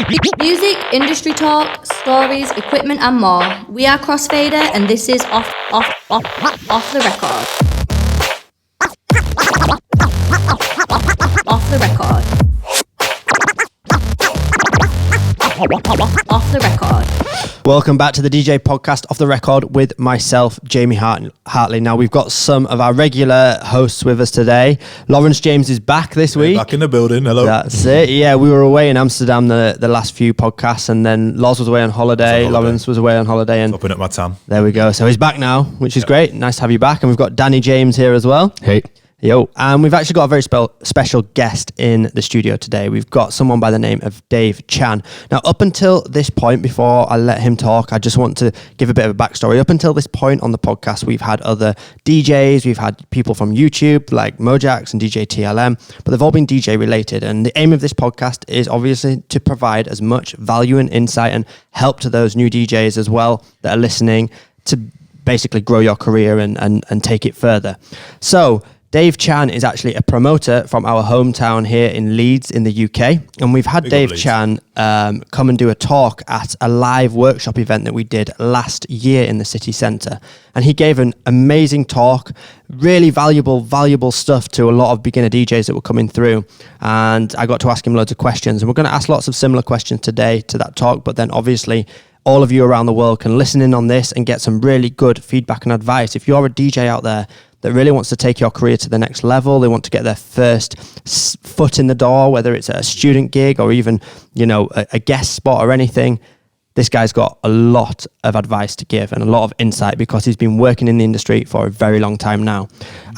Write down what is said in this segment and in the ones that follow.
Music, industry talk, stories, equipment and more. We are Crossfader and this is off the record. Off the record. Off the record. Welcome back to the DJ podcast Off the Record with myself, Jamie Hartley. Now, we've got some of our regular hosts with us today. Lawrence James is back this week. Back in the building. Hello. That's it. Yeah, we were away in Amsterdam the last few podcasts, and then Loz was away on holiday. Lawrence was away on holiday. And topping up my tan. There we go. So he's back now, which is great. Nice to have you back. And we've got Danny James here as well. Hey. Yo, and we've actually got a very special guest in the studio today. We've got someone by the name of Dave Chan. Now, up until this point, before I let him talk, I just want to give a bit of a backstory. Up until this point on the podcast, we've had other DJs, we've had people from YouTube like Mojax and DJ TLM, but they've all been DJ related. And the aim of this podcast is obviously to provide as much value and insight and help to those new DJs as well that are listening to basically grow your career and take it further. So, Dave Chan is actually a promoter from our hometown here in Leeds in the UK. And we've had Dave Chan come and do a talk at a live workshop event that we did last year in the city centre. And he gave an amazing talk, really valuable stuff to a lot of beginner DJs that were coming through. And I got to ask him loads of questions. And we're going to ask lots of similar questions today to that talk. But then obviously all of you around the world can listen in on this and get some really good feedback and advice. If you're a DJ out there that really wants to take your career to the next level, they want to get their first foot in the door, whether it's a student gig or even, a guest spot or anything, this guy's got a lot of advice to give and a lot of insight because he's been working in the industry for a very long time now.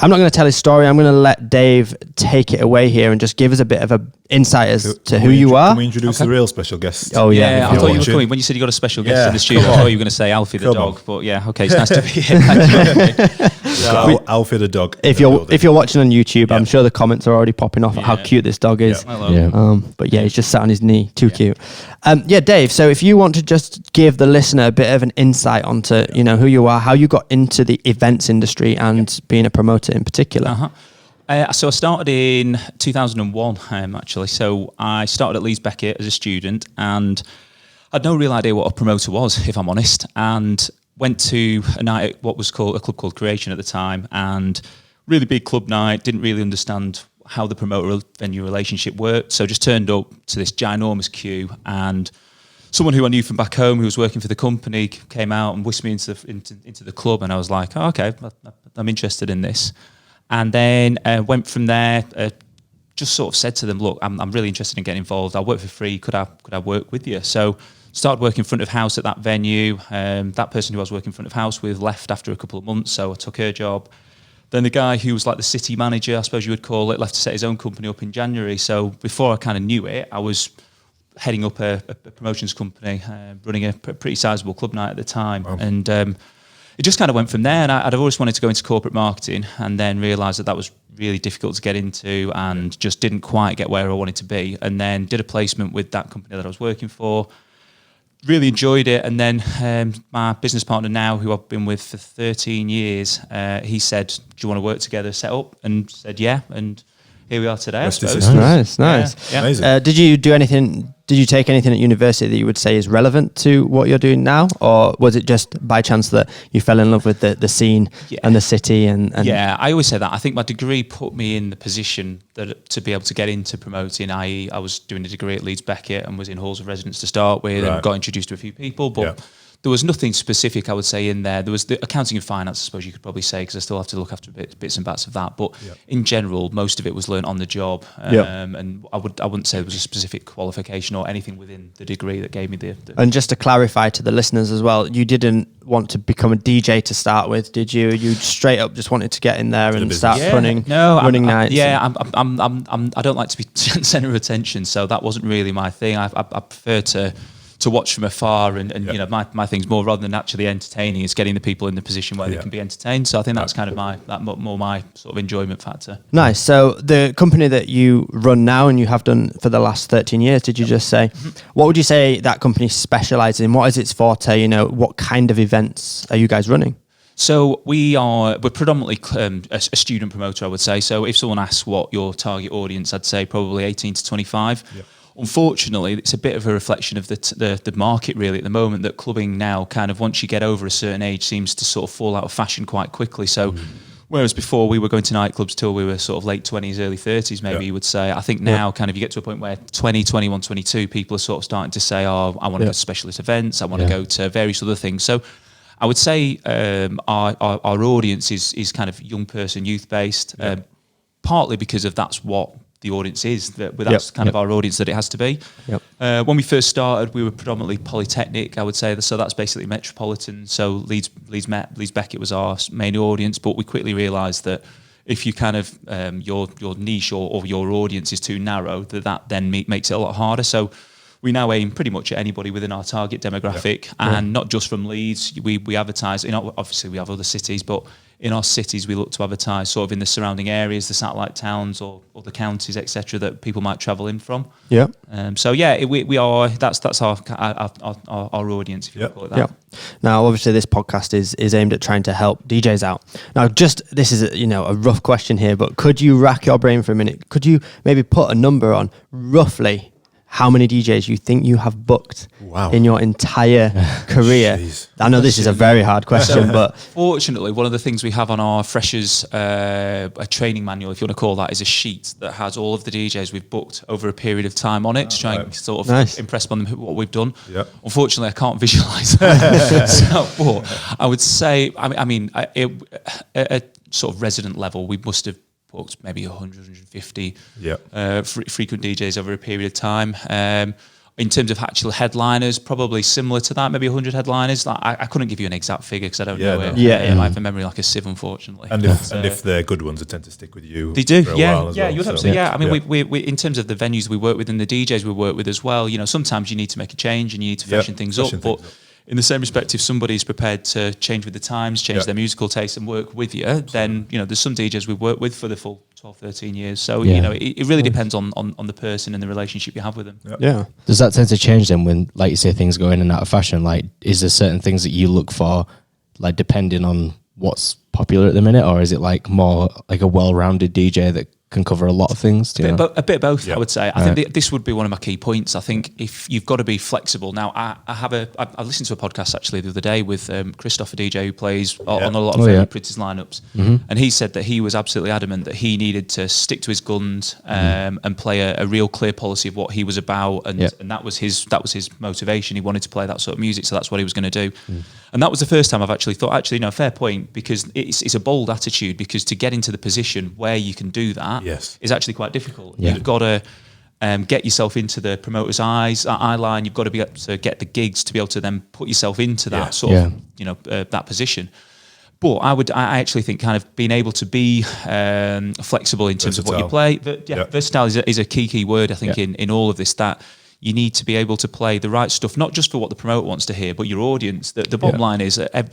I'm not going to tell his story. I'm going to let Dave take it away here and just give us a bit of a insight as to who you are. Can we introduce the real special guest? Oh, yeah. I thought you were coming. When you said you got a special guest in the studio, I thought you were going to say Alfie the dog. But yeah, okay, it's nice to be here. Alfie the dog. If you're watching on YouTube, I'm sure the comments are already popping off how cute this dog is. But yeah, he's just sat on his knee. Too cute. Dave, so if you want to just give the listener a bit of an insight onto, who you are, how you got into the events industry and being a promoter in particular. So I started in 2001, actually. So I started at Leeds Beckett as a student and I had no real idea what a promoter was, if I'm honest, and went to a night at what was called a club called Creation at the time, and really big club night, didn't really understand how the promoter venue relationship worked, so just turned up to this ginormous queue, and someone who I knew from back home who was working for the company came out and whisked me into the club, and I was like, oh, okay, I'm interested in this. And then went from there, just sort of said to them, look, I'm really interested in getting involved. I'll work for free. Could I work with you? So started working front of house at that venue. That person who I was working front of house with left after a couple of months, so I took her job. Then the guy who was like the city manager, I suppose you would call it, left to set his own company up in January. So before I kind of knew it, I was heading up a promotions company, running a pretty sizable club night at the time. Wow. And it just kind of went from there, and I'd always wanted to go into corporate marketing and then realised that was really difficult to get into and just didn't quite get where I wanted to be, and then did a placement with that company that I was working for, really enjoyed it, and then my business partner now, who I've been with for 13 years, he said, do you want to work together, set up? And said yeah, and here we are today, I suppose. Nice. Yeah. Amazing. Did you take anything at university that you would say is relevant to what you're doing now? Or was it just by chance that you fell in love with the scene and the city? And Yeah, I always say that. I think my degree put me in the position that to be able to get into promoting, i.e. I was doing a degree at Leeds Beckett and was in halls of residence to start with and got introduced to a few people, but there was nothing specific, I would say, in there. There was the accounting and finance, I suppose you could probably say, because I still have to look after bits and bats of that. But in general, most of it was learnt on the job. And I wouldn't say there was a specific qualification or anything within the degree that gave me the... And just to clarify to the listeners as well, you didn't want to become a DJ to start with, did you? You straight up just wanted to get in there and start running nights. I don't like to be centre of attention, so that wasn't really my thing. I prefer to watch from afar and my thing's more, rather than actually entertaining, is getting the people in the position where they can be entertained. So I think that's kind of my sort of enjoyment factor. Nice. So the company that you run now and you have done for the last 13 years, did you just say, what would you say that company specialises in? What is its forte? What kind of events are you guys running? So we're predominantly a student promoter, I would say. So if someone asks what your target audience, I'd say probably 18 to 25. unfortunately, it's a bit of a reflection of the market really at the moment, that clubbing now kind of, once you get over a certain age, seems to sort of fall out of fashion quite quickly. So whereas before we were going to nightclubs till we were sort of late 20s, early 30s, maybe you would say, I think now kind of you get to a point where 20, 21, 22, people are sort of starting to say, oh, I want to go to specialist events, I want to go to various other things. So I would say our audience is kind of young person, youth-based, partly because of that's what the audience is, that's kind of our audience that it has to be. When we first started, we were predominantly polytechnic, I would say, so that's basically metropolitan. So Leeds Beckett was our main audience, but we quickly realised that if you kind of your niche or your audience is too narrow, that then makes it a lot harder. So we now aim pretty much at anybody within our target demographic, and not just from Leeds. We advertise, obviously we have other cities, but in our cities we look to advertise sort of in the surrounding areas, the satellite towns or the counties, etc., that people might travel in from. So yeah, we are, that's our audience, if you call it that. Now, obviously, this podcast is aimed at trying to help DJs out. Now, this is a rough question here, but could you rack your brain for a minute? Could you maybe put a number on roughly how many DJs you think you have booked in your entire career? Jeez. I know this is a very hard question, but fortunately, one of the things we have on our freshers a training manual, if you want to call that, is a sheet that has all of the DJs we've booked over a period of time on it to try and sort of impress upon them what we've done. Unfortunately, I can't visualise that. But I would say, at sort of resident level, we must have booked maybe 100, 150 frequent DJs over a period of time. In terms of actual headliners, probably similar to that, maybe 100 headliners. I couldn't give you an exact figure because I don't know it. I have a memory like a sieve, unfortunately. And if they're good ones, they tend to stick with you. They do, for a while as well, you'd have to. I mean, we in terms of the venues we work with and the DJs we work with as well, sometimes you need to make a change and you need to freshen things up. But in the same respect, if somebody's prepared to change with the times, change their musical taste and work with you, then, there's some DJs we work with for the full 12, 13 years. So, it really depends on the person and the relationship you have with them. Does that tend to change then when, like you say, things go in and out of fashion? Like, is there certain things that you look for, like, depending on what's popular at the minute? Or is it like more like a well-rounded DJ that can cover a lot of things? A bit of both, I would say. I think this would be one of my key points. I think if you've got to be flexible. Now, I listened to a podcast actually the other day with Christopher, DJ, who plays on a lot of Prince's lineups, and he said that he was absolutely adamant that he needed to stick to his guns and play a real clear policy of what he was about, and that was his motivation. He wanted to play that sort of music, so that's what he was going to do. And that was the first time I've actually thought, fair point, because it's a bold attitude, because to get into the position where you can do that is actually quite difficult. You've got to get yourself into the promoter's eye line. You've got to be able to get the gigs to be able to then put yourself into that sort of, that position. But I actually think kind of being able to be flexible in terms of what you play. Versatile is a key word, I think, in all of this, that you need to be able to play the right stuff, not just for what the promoter wants to hear, but your audience. The bottom line is, a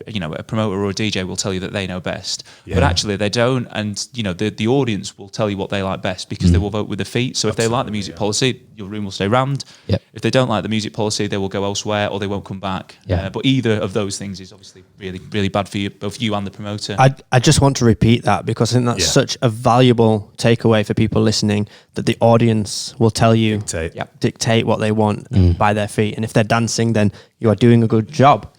promoter or a DJ will tell you that they know best, but actually they don't. And the audience will tell you what they like best, because they will vote with their feet. So if they like the music policy, your room will stay rammed. If they don't like the music policy, they will go elsewhere or they won't come back. But either of those things is obviously really, really bad for you, both you and the promoter. I just want to repeat that, because I think that's such a valuable takeaway for people listening, that the audience will tell you, dictate what they want by their feet. And if they're dancing, then you are doing a good job.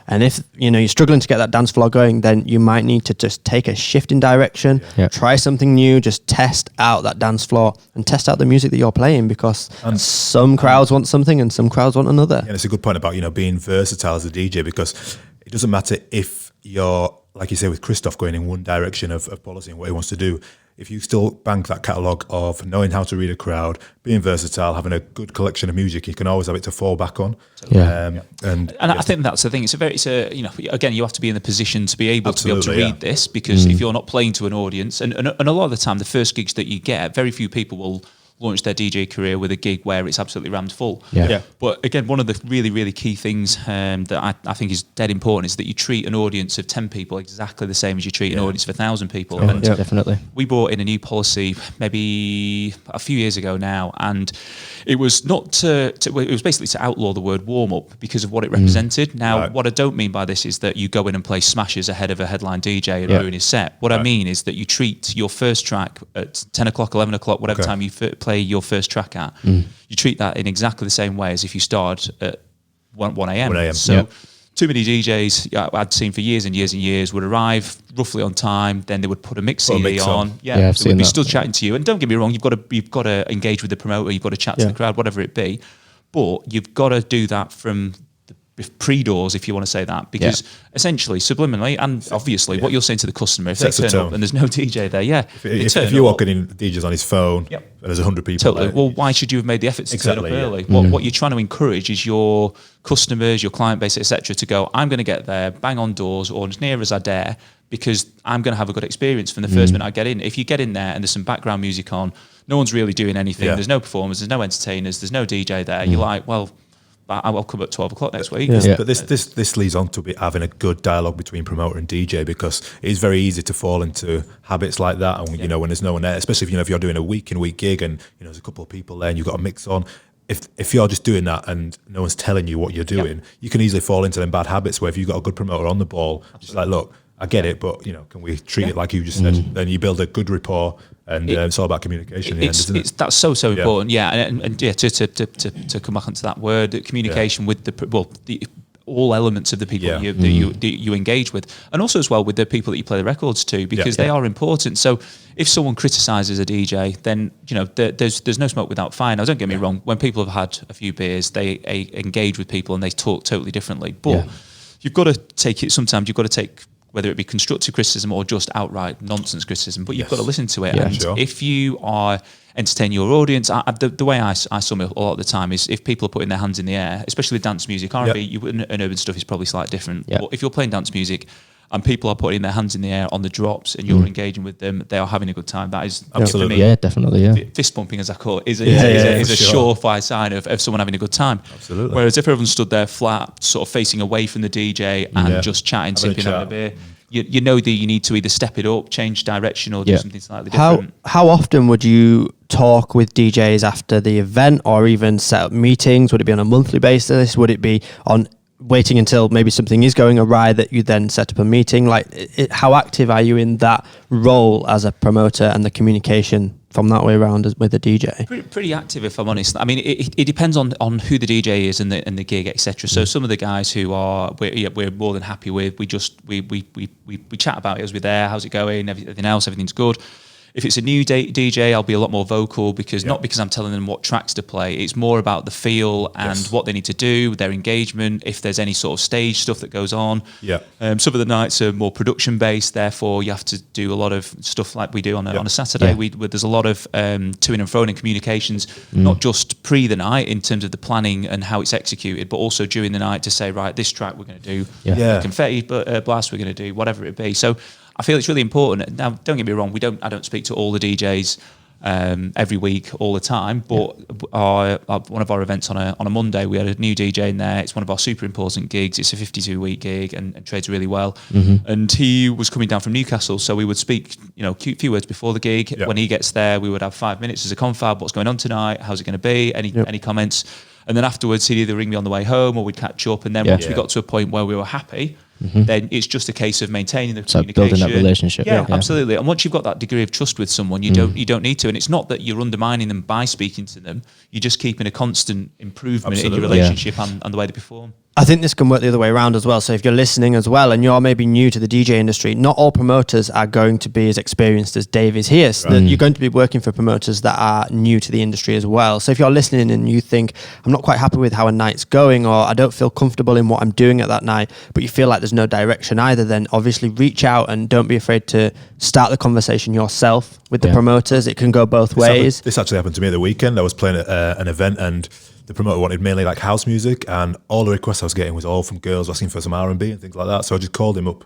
And if you're struggling to get that dance floor going, then you might need to just take a shift in direction, try something new, just test out that dance floor and test out the music that you're playing, because some crowds want something and some crowds want another. And it's a good point about being versatile as a DJ, because it doesn't matter if you're, like you say with Christoph, going in one direction of policy and what he wants to do. If you still bank that catalogue of knowing how to read a crowd, being versatile, having a good collection of music, you can always have it to fall back on. And I think that's the thing. Again, you have to be in the position to be able to read this, because if you're not playing to an audience, and a lot of the time, the first gigs that you get, very few people will launch their DJ career with a gig where it's absolutely rammed full. But again, one of the really, really key things that I think is dead important is that you treat an audience of 10 people exactly the same as you treat an audience of 1,000 people. And definitely. We brought in a new policy maybe a few years ago now, and it was not it was basically to outlaw the word warm up because of what it represented. Now, what I don't mean by this is that you go in and play smashes ahead of a headline DJ and ruin his set. What I mean is that you treat your first track at 10 o'clock, 11 o'clock, whatever time you play your first track at, you treat that in exactly the same way as if you started at 1 a.m. So too many DJs I'd seen for years and years and years would arrive roughly on time, then they would put a mix CD on. They would be still chatting to you. And don't get me wrong, you've got to engage with the promoter, you've got to chat to the crowd, whatever it be. But you've got to do that from the pre-doors, if you want to say that, because essentially, subliminally, and obviously, what you're saying to the customer, if they turn up and there's no DJ there, if you're walking in, the DJ's on his phone, and there's 100 people there. Well, why should you have made the effort to turn up early? What you're trying to encourage is your customers, your client base, etc., to go, I'm going to get there, bang on doors, or as near as I dare, because I'm going to have a good experience from the first minute I get in. If you get in there and there's some background music on, no one's really doing anything, there's no performers, there's no entertainers, there's no DJ there, you're like, well, I'll come at 12 o'clock next week. But this leads on to having a good dialogue between promoter and DJ, because it is very easy to fall into habits like that. And you know, when there's no one there, especially if you're doing a week in week gig and there's a couple of people there and you've got a mix on. If you're just doing that and no one's telling you what you're doing, you can easily fall into them bad habits where if you've got a good promoter on the ball, it's like, look, I get it, but can we treat it like you just said? Then you build a good rapport, and it's all about communication. In the end, isn't it? That's so important. To come back onto that word, communication with all elements of the people you engage with, and also as well with the people that you play the records to, because they are important. So if someone criticises a DJ, then there's no smoke without fire. Now, don't get me wrong, when people have had a few beers, they engage with people and they talk totally differently. But you've got to take it. Sometimes you've got to take, whether it be constructive criticism or just outright nonsense criticism, but you've got to listen to it. If you are entertaining your audience, the way I sum it a lot of the time is if people are putting their hands in the air, especially with dance music, R&B, and urban stuff is probably slightly different. But if you're playing dance music and people are putting their hands in the air on the drops and you're engaging with them, they are having a good time. That is absolutely, definitely, fist pumping, as I call it, is a surefire sign of someone having a good time. Absolutely. Whereas if everyone stood there flat, sort of facing away from the DJ and just chatting, sipping, having a beer, you know that you need to either step it up, change direction, or do something slightly different. How often would you talk with DJs after the event, or even set up meetings? Would it be on a monthly basis? Would it be on waiting until maybe something is going awry that you then set up a meeting? How active are you in that role as a promoter and the communication from that way around with the DJ? Pretty active, if I'm honest. I mean, it depends on who the DJ is and the gig, etc. So some of the guys who we're more than happy with, we chat about it as we're there. How's it going? Everything's good. If it's a new DJ, I'll be a lot more vocal, because not because I'm telling them what tracks to play. It's more about the feel and what they need to do, their engagement, if there's any sort of stage stuff that goes on. Some of the nights are more production based, therefore you have to do a lot of stuff like we do on a Saturday. There's a lot of to-ing and fro-ing and communications, not just pre the night in terms of the planning and how it's executed, but also during the night to say, right, this track we're going to do confetti blast, we're going to do whatever it be. So I feel it's really important. Now, don't get me wrong, I don't speak to all the DJs every week, all the time, but one of our events on a Monday, we had a new DJ in there. It's one of our super important gigs. It's a 52-week gig and trades really well. And he was coming down from Newcastle, so we would speak, a few words before the gig. When he gets there, we would have 5 minutes as a confab. What's going on tonight? How's it going to be? Any comments? And then afterwards, he'd either ring me on the way home or we'd catch up. And then once we got to a point where we were happy, then it's just a case of maintaining the communication, building that relationship. Absolutely. And once you've got that degree of trust with someone, you don't need to. And it's not that you're undermining them by speaking to them. You're just keeping a constant improvement in your relationship and the way they perform. I think this can work the other way around as well. So if you're listening as well and you're maybe new to the DJ industry, not all promoters are going to be as experienced as Dave is here. So you're going to be working for promoters that are new to the industry as well. So if you're listening and you think, I'm not quite happy with how a night's going, or I don't feel comfortable in what I'm doing at that night, but you feel like there's no direction either, then obviously reach out and don't be afraid to start the conversation yourself with the promoters. It can go both ways. This actually happened to me the weekend. I was playing at an event and the promoter wanted mainly like house music, and all the requests I was getting was all from girls asking for some R&B and things like that. So I just called him up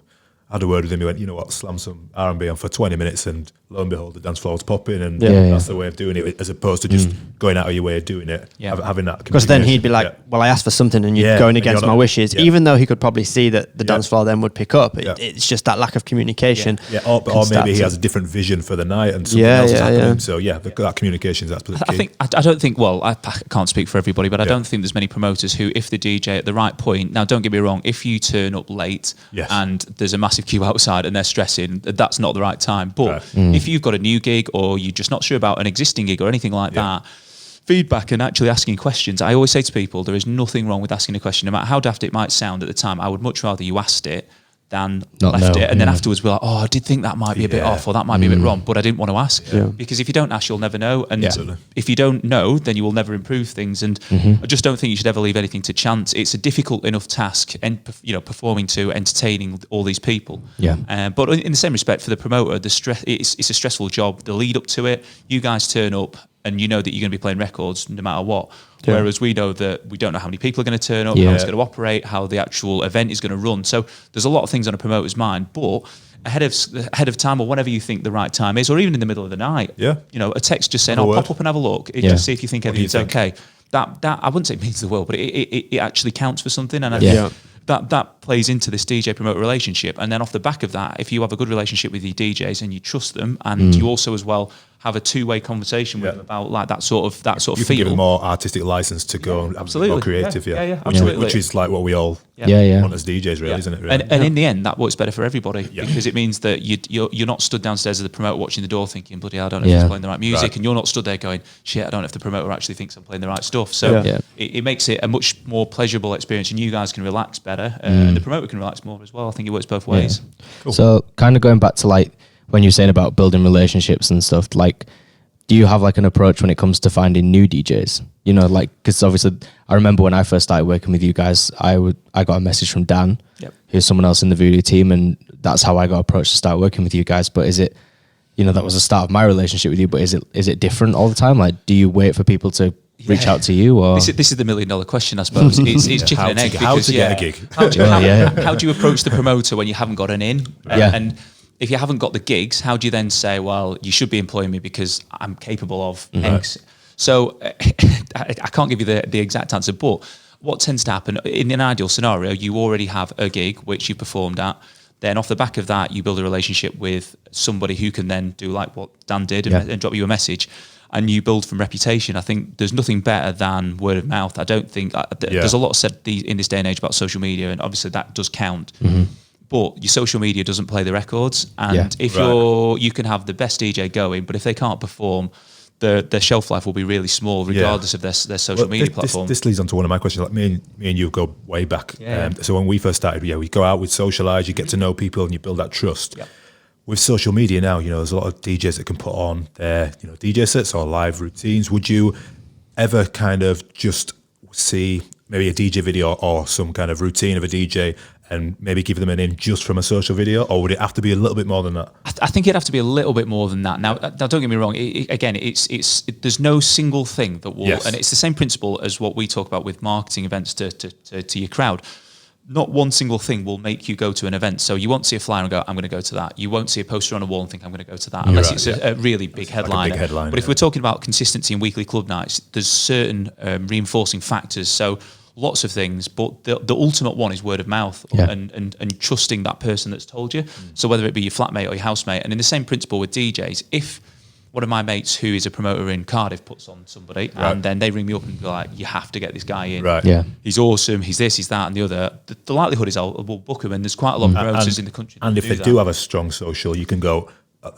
had a word with him. He went, you know what, slam some R&B on for 20 minutes, and lo and behold, the dance floor was popping, and that's the way of doing it, as opposed to just going out of your way of doing it, having that. Because then he'd be like, well, I asked for something and you're going against my wishes, even though he could probably see that the dance floor then would pick up. It's just that lack of communication. Or maybe he has a different vision for the night and something else is happening. So that communication is absolutely key. I don't think, well, I can't speak for everybody, but I don't think there's many promoters who, if the DJ at the right point, now don't get me wrong, if you turn up late and there's a massive queue outside and they're stressing, that's not the right time. But if you've got a new gig or you're just not sure about an existing gig or anything like that, feedback and actually asking questions. I always say to people, there is nothing wrong with asking a question, no matter how daft it might sound at the time. I would much rather you asked it than left it, and then afterwards we're like, I did think that might be a bit off, or that might be a bit wrong, but I didn't want to ask. Because if you don't ask, you'll never know, and if you don't know, then you will never improve things. And I just don't think you should ever leave anything to chance. It's a difficult enough task, and performing to entertaining all these people. But in the same respect, for the promoter, the stress, it's a stressful job. The lead up to it, you guys turn up, and you know that you're going to be playing records no matter what. Whereas we know that we don't know how many people are going to turn up, how it's going to operate, how the actual event is going to run. So there's a lot of things on a promoter's mind. But ahead of time, or whenever you think the right time is, or even in the middle of the night, a text just saying, pop up and have a look. Just see if you think everything's okay. That I wouldn't say it means the world, but it actually counts for something. And I think that plays into this DJ promoter relationship. And then off the back of that, if you have a good relationship with your DJs and you trust them, and you also as well have a two-way conversation with them about like that sort of feel. You can give them more artistic license to go and absolutely more creative, absolutely. Which is like what we all want as DJs, really, isn't it? Really? And in the end, that works better for everybody because it means that you're not stood downstairs as the promoter watching the door thinking, bloody hell, I don't know if he's playing the right music, and you're not stood there going, shit, I don't know if the promoter actually thinks I'm playing the right stuff. So it makes it a much more pleasurable experience, and you guys can relax better, and the promoter can relax more as well. I think it works both ways. Cool. So kind of going back to like when you're saying about building relationships and stuff, like, do you have like an approach when it comes to finding new DJs? Like, because obviously I remember when I first started working with you guys, I got a message from Dan, who's someone else in the Voodoo team, and that's how I got approached to start working with you guys. But is it, that was the start of my relationship with you, but is it different all the time? Like, do you wait for people to reach out to you, or this is the $1 million question, I suppose. It's chicken and egg. How to get a gig? How do you approach the promoter when you haven't got an in? And if you haven't got the gigs, how do you then say, well, you should be employing me because I'm capable of X? So I can't give you the exact answer, but what tends to happen in an ideal scenario, you already have a gig which you performed at. Then off the back of that, you build a relationship with somebody who can then do like what Dan did and drop you a message, and you build from reputation. I think there's nothing better than word of mouth. I don't think there's a lot said in this day and age about social media, and obviously that does count. But your social media doesn't play the records, and if you can have the best DJ going, but if they can't perform, their shelf life will be really small, regardless of their social media platform. This leads on to one of my questions. Like me and you go way back. So when we first started, we go out, we socialise, you get to know people, and you build that trust. With social media now, there's a lot of DJs that can put on their DJ sets or live routines. Would you ever kind of just see maybe a DJ video or some kind of routine of a DJ and maybe give them an in just from a social video, or would it have to be a little bit more than that? I think it'd have to be a little bit more than that. Now don't get me wrong. There's no single thing that will, and it's the same principle as what we talk about with marketing events to your crowd. Not one single thing will make you go to an event. So you won't see a flyer and go, I'm going to go to that. You won't see a poster on a wall and think, I'm going to go to that, unless it's a really big headliner. But if we're talking about consistency in weekly club nights, there's certain reinforcing factors. So lots of things, but the ultimate one is word of mouth and trusting that person that's told you. So whether it be your flatmate or your housemate, and in the same principle with DJs, if one of my mates who is a promoter in Cardiff puts on somebody and then they ring me up and be like, you have to get this guy in. He's awesome, he's this, he's that and the other. The likelihood is we'll book him, and there's quite a lot of promoters in the country. And if they do have a strong social, you can go,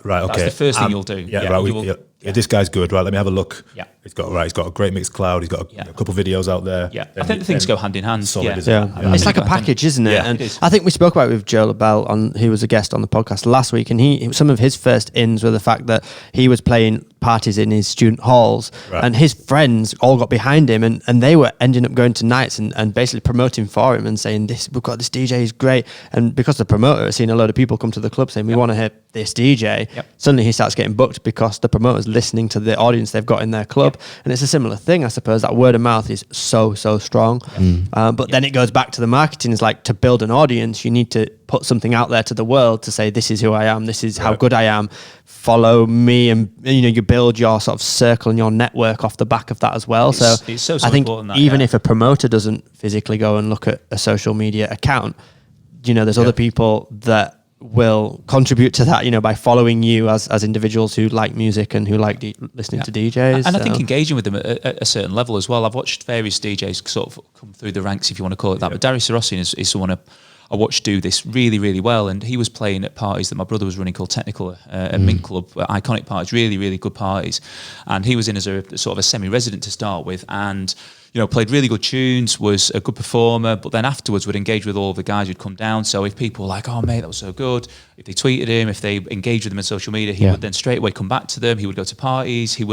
right, okay. That's the first thing you'll do. This guy's good, right? Let me have a look. He's got a great mixed cloud. He's got a couple of videos out there. I think the things go hand in hand. It's like a package, isn't it? And I think we spoke about it with Joe LaBelle, who was a guest on the podcast last week, and some of his first ins were the fact that he was playing parties in his student halls, and his friends all got behind him, and they were ending up going to nights and basically promoting for him and saying, we've got this DJ, he's great. And because the promoter has seen a load of people come to the club saying, we want to hear this DJ, suddenly he starts getting booked because the promoter's listening to the audience they've got in their club. up. And it's a similar thing, I suppose. That word of mouth is so strong. But then it goes back to the marketing. It's like, to build an audience, you need to put something out there to the world to say, this is who I am, this is how good I am, follow me. And you build your sort of circle and your network off the back of that as well. It's so I think important even if a promoter doesn't physically go and look at a social media account, there's other people that will contribute to that, by following you as individuals who like music and who like listening to DJs. And I think engaging with them at a certain level as well. I've watched various DJs sort of come through the ranks, if you want to call it that. But Darius Sarosian is someone I watched do this really, really well. And he was playing at parties that my brother was running called Technical at Mint Club, iconic parties, really, really good parties. And he was in as a sort of a semi-resident to start with, and played really good tunes, was a good performer, but then afterwards would engage with all the guys who'd come down. So if people were like, oh mate, that was so good, if they tweeted him, if they engaged with him on social media, he would then straight away come back to them. He would go to parties. He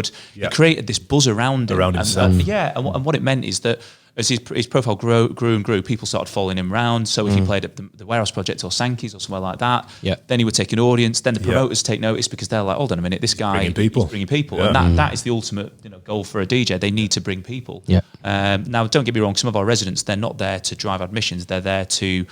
created this buzz around him. Himself. And what it meant is that as his profile grew and grew, people started following him around. So if he played at the Warehouse Project or Sankey's or somewhere like that, then he would take an audience. Then the promoters take notice because they're like, hold on a minute, this guy is bringing people. Yeah. And that is the ultimate goal for a DJ. They need to bring people. Yeah. Now, don't get me wrong, some of our residents, they're not there to drive admissions. They're there to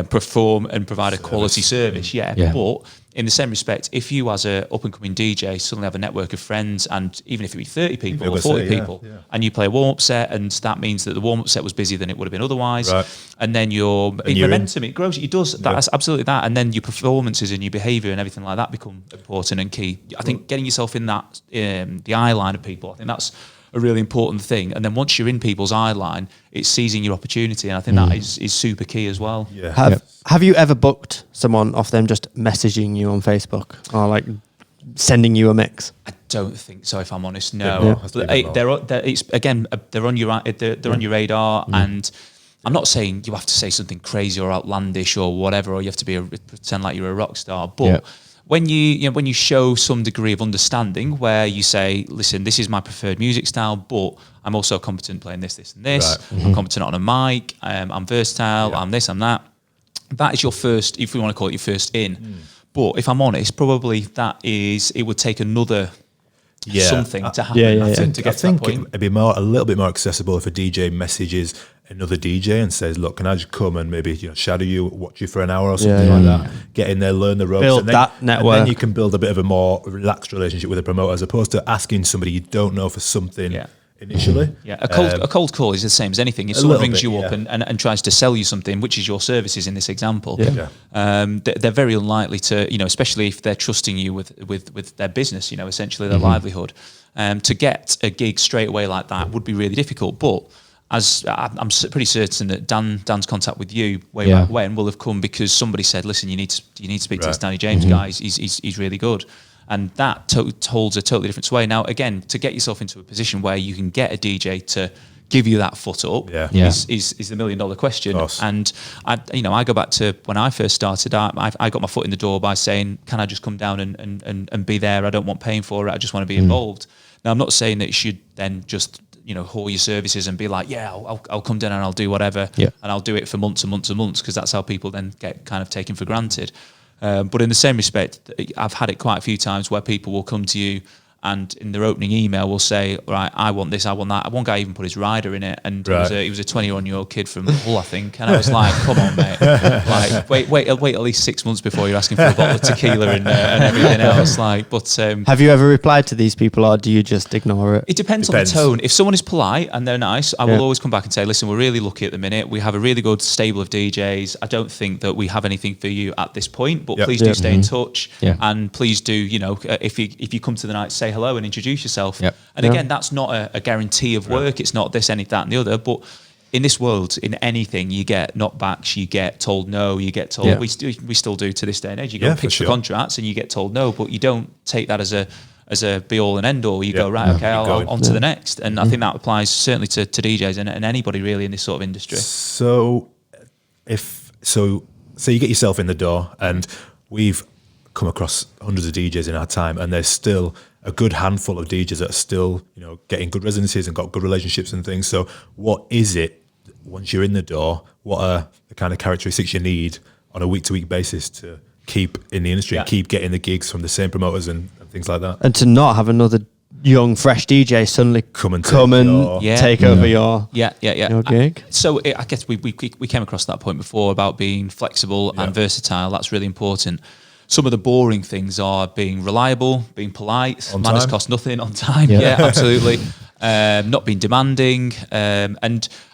perform and provide a quality service. But in the same respect, if you as a up-and-coming DJ suddenly have a network of friends, and even if it be 30 people or 40 people, and you play a warm-up set, and that means that the warm-up set was busier than it would have been otherwise, and then your momentum, it grows, it does, that's absolutely that, and then your performances and your behaviour and everything like that become important and key. I think getting yourself in that, the eye line of people, I think that's a really important thing. And then once you're in people's eye line, it's seizing your opportunity, and I think that is super key as well. Have you ever booked someone off them just messaging you on Facebook or like sending you a mix? I don't think so, if I'm honest. No, they're on your radar, and I'm not saying you have to say something crazy or outlandish or whatever, or you have to pretend like you're a rock star, but when you show some degree of understanding, where you say, listen, this is my preferred music style, but I'm also competent playing this, and this. I'm competent on a mic. I'm versatile. I'm this, I'm that. That is your first, if we want to call it your first in. But if I'm honest, probably it would take another something to happen. I think it'd be a little bit more accessible if a DJ messages another DJ and says, look, can I just come and maybe shadow you, watch you for an hour or something like that, get in there, learn the ropes, build that network, and then you can build a bit of a more relaxed relationship with a promoter, as opposed to asking somebody you don't know for something initially. A cold call is the same as anything. If someone rings you up and tries to sell you something, which is your services in this example, they're very unlikely to, especially if they're trusting you with their business, essentially their livelihood, to get a gig straight away like that would be really difficult. But as I'm pretty certain that Dan's contact with you way back when will have come because somebody said, listen, you need to speak to this Danny James guy. He's really good. And that holds a totally different sway. Now, again, to get yourself into a position where you can get a DJ to give you that foot up is the $1 million question. And I go back to when I first started. I got my foot in the door by saying, can I just come down and be there? I don't want paying for it. I just want to be involved. Now, I'm not saying that you should then just whore your services and be like, I'll come down and I'll do whatever, and I'll do it for months and months and months, because that's how people then get kind of taken for granted. But in the same respect, I've had it quite a few times where people will come to you and in their opening email will say, right, I want this, I want that. One guy even put his rider in it, and he was a 21-year-old kid from Hull, I think, and I was like, come on, mate, like wait at least 6 months before you're asking for a bottle of tequila and everything else. Have you ever replied to these people, or do you just ignore it? It depends on the tone. If someone is polite and they're nice, I will always come back and say, listen, we're really lucky at the minute. We have a really good stable of DJs. I don't think that we have anything for you at this point, but please do stay in touch, and please do, if you come to the night, say hello and introduce yourself. And again, that's not a guarantee of work. It's not this, any, that, and the other. But in this world, in anything, you get knockbacks, you get told no, you get told. We still do to this day and age. You go pitch for contracts and you get told no, but you don't take that as a be all and end all. You go, right, okay, I'll on to the next. And I think that applies certainly to DJs and anybody really in this sort of industry. So you get yourself in the door, and we've come across hundreds of DJs in our time, and there's still a good handful of DJs that are still, getting good residencies and got good relationships and things. So what is it, once you're in the door, what are the kind of characteristics you need on a week-to-week basis to keep in the industry and keep getting the gigs from the same promoters and things like that? And to not have another young, fresh DJ suddenly come and Yeah. take over your gig. gig. So I guess we came across that point before about being flexible and versatile. That's really important. Some of the boring things are being reliable, being polite, manners cost nothing, on time. Yeah, absolutely. Not being demanding,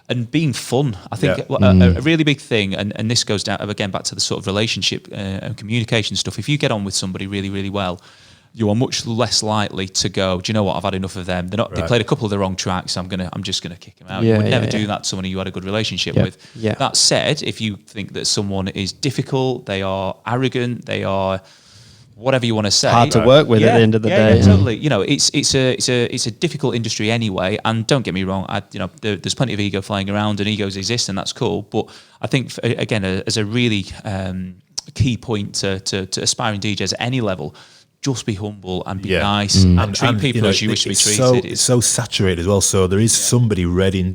and being fun. I think a really big thing, and this goes down again back to the sort of relationship and communication stuff. If you get on with somebody really, really well, you are much less likely to go, do you know what, I've had enough of them. They played a couple of the wrong tracks, I'm just gonna kick them out. You would never do that to someone you had a good relationship with. Yeah. That said, if you think that someone is difficult, they are arrogant, they are whatever you want to say, hard to work with at the end of the day. Yeah, totally. You know, it's a difficult industry anyway. And don't get me wrong, there's plenty of ego flying around, and egos exist, and that's cool. But I think again, as a really key point to aspiring DJs at any level, just be humble and be nice and treat people as you wish to be treated. It's so saturated as well. So there is somebody ready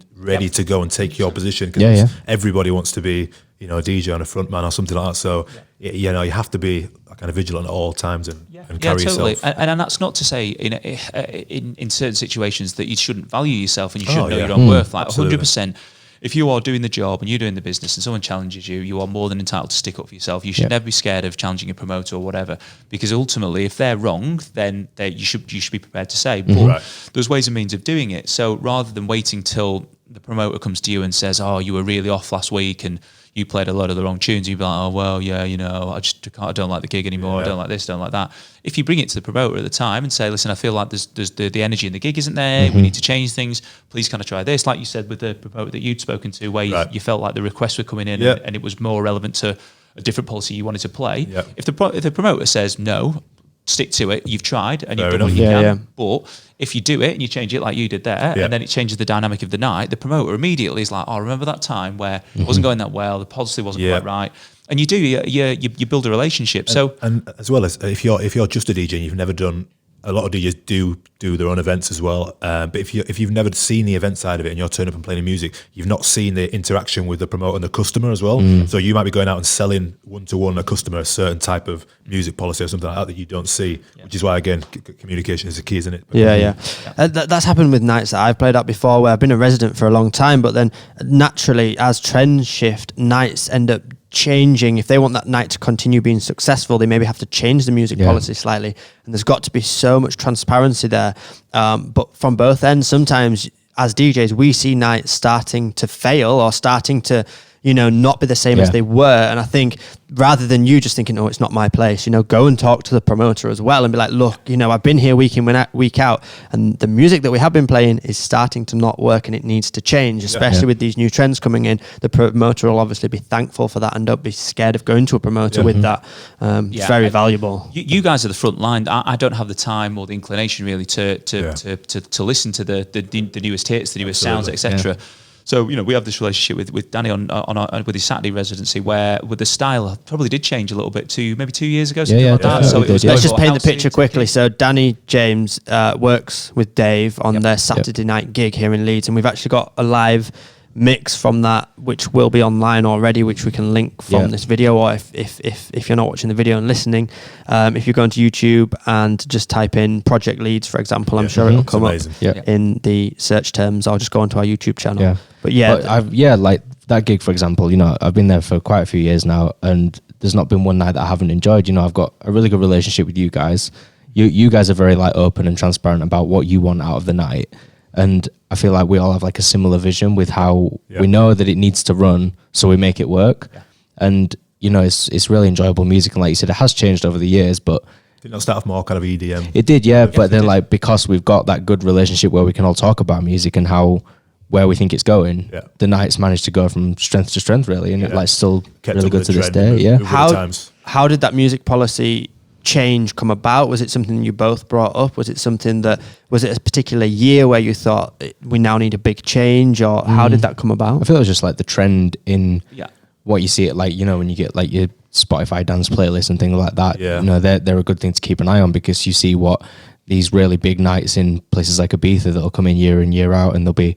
to go and take your position, because everybody wants to be, a DJ and a front man or something like that. So you have to be kind of vigilant at all times and carry yourself. And that's not to say in certain situations that you shouldn't value yourself and you should know your own worth. Like 100%. If you are doing the job and you're doing the business and someone challenges you, you are more than entitled to stick up for yourself. You should never be scared of challenging a promoter or whatever, because ultimately, if they're wrong, then you should be prepared to say. But there's ways and means of doing it. So rather than waiting till the promoter comes to you and says, "Oh, you were really off last week and you played a lot of the wrong tunes," you'd be like, "Oh, well, yeah, I don't like the gig anymore. I don't like this, don't like that." If you bring it to the promoter at the time and say, "Listen, I feel like there's the energy in the gig isn't there. We need to change things. Please, kind of try this," like you said with the promoter that you'd spoken to, where you felt like the requests were coming in and it was more relevant to a different policy you wanted to play. If the promoter says no, stick to it. You've tried and you've done what you can. But if you do it and you change it like you did there, and then it changes the dynamic of the night, the promoter immediately is like, "Oh, remember that time where it wasn't going that well, the policy wasn't quite right." And you build a relationship. And as well as if you're just a DJ and you've never done, a lot of DJs do their own events as well. But if you've never seen the event side of it and you're turning up and playing music, you've not seen the interaction with the promoter and the customer as well. So you might be going out and selling one-to-one a customer a certain type of music policy or something like that you don't see, which is why, again, communication is the key, isn't it? That's happened with nights that I've played at before, where I've been a resident for a long time, but then naturally, as trends shift, nights end up changing. If they want that night to continue being successful, they maybe have to change the music policy slightly, and there's got to be so much transparency there, but from both ends. Sometimes as DJs we see nights starting to fail or starting to not be the same as they were, and I think rather than you just thinking, "Oh, it's not my place," go and talk to the promoter as well and be like, "Look, I've been here week in, week out, and the music that we have been playing is starting to not work and it needs to change, especially with these new trends coming in." The promoter will obviously be thankful for that and don't be scared of going to a promoter with that. It's very valuable. You guys are the front line. I don't have the time or the inclination really to listen to the newest hits, the newest sounds, etc. So we have this relationship with Danny on with his Saturday residency, where with the style probably did change a little bit maybe 2 years ago. Something like that. So let's just paint the picture quickly. So Danny James works with Dave on their Saturday night gig here in Leeds, and we've actually got a live mix from that, which will be online already, which we can link from this video, or if you're not watching the video and listening, if you go onto YouTube and just type in Project Leeds, for example, I'm sure it'll come up in the search terms, or just go onto our YouTube channel. But like that gig, for example, I've been there for quite a few years now, and there's not been one night that I haven't enjoyed. I've got a really good relationship with you guys. You guys are very open and transparent about what you want out of the night. And I feel like we all have like a similar vision with how we know that it needs to run, so we make it work. And it's really enjoyable music, and like you said, it has changed over the years. But didn't it start off more kind of EDM? It did, but then like, because we've got that good relationship where we can all talk about music and where we think it's going, the night's managed to go from strength to strength, really, and it like still kept really good to this day. How did that music policy change come about? Was it something you both brought up? Was it a particular year where you thought we now need a big change, or how did that come about? I feel it was just like the trend in what you see it like, when you get like your Spotify dance playlists and things like that. They're a good thing to keep an eye on, because you see what these really big nights in places like Ibiza that'll come in year in, year out, and there'll be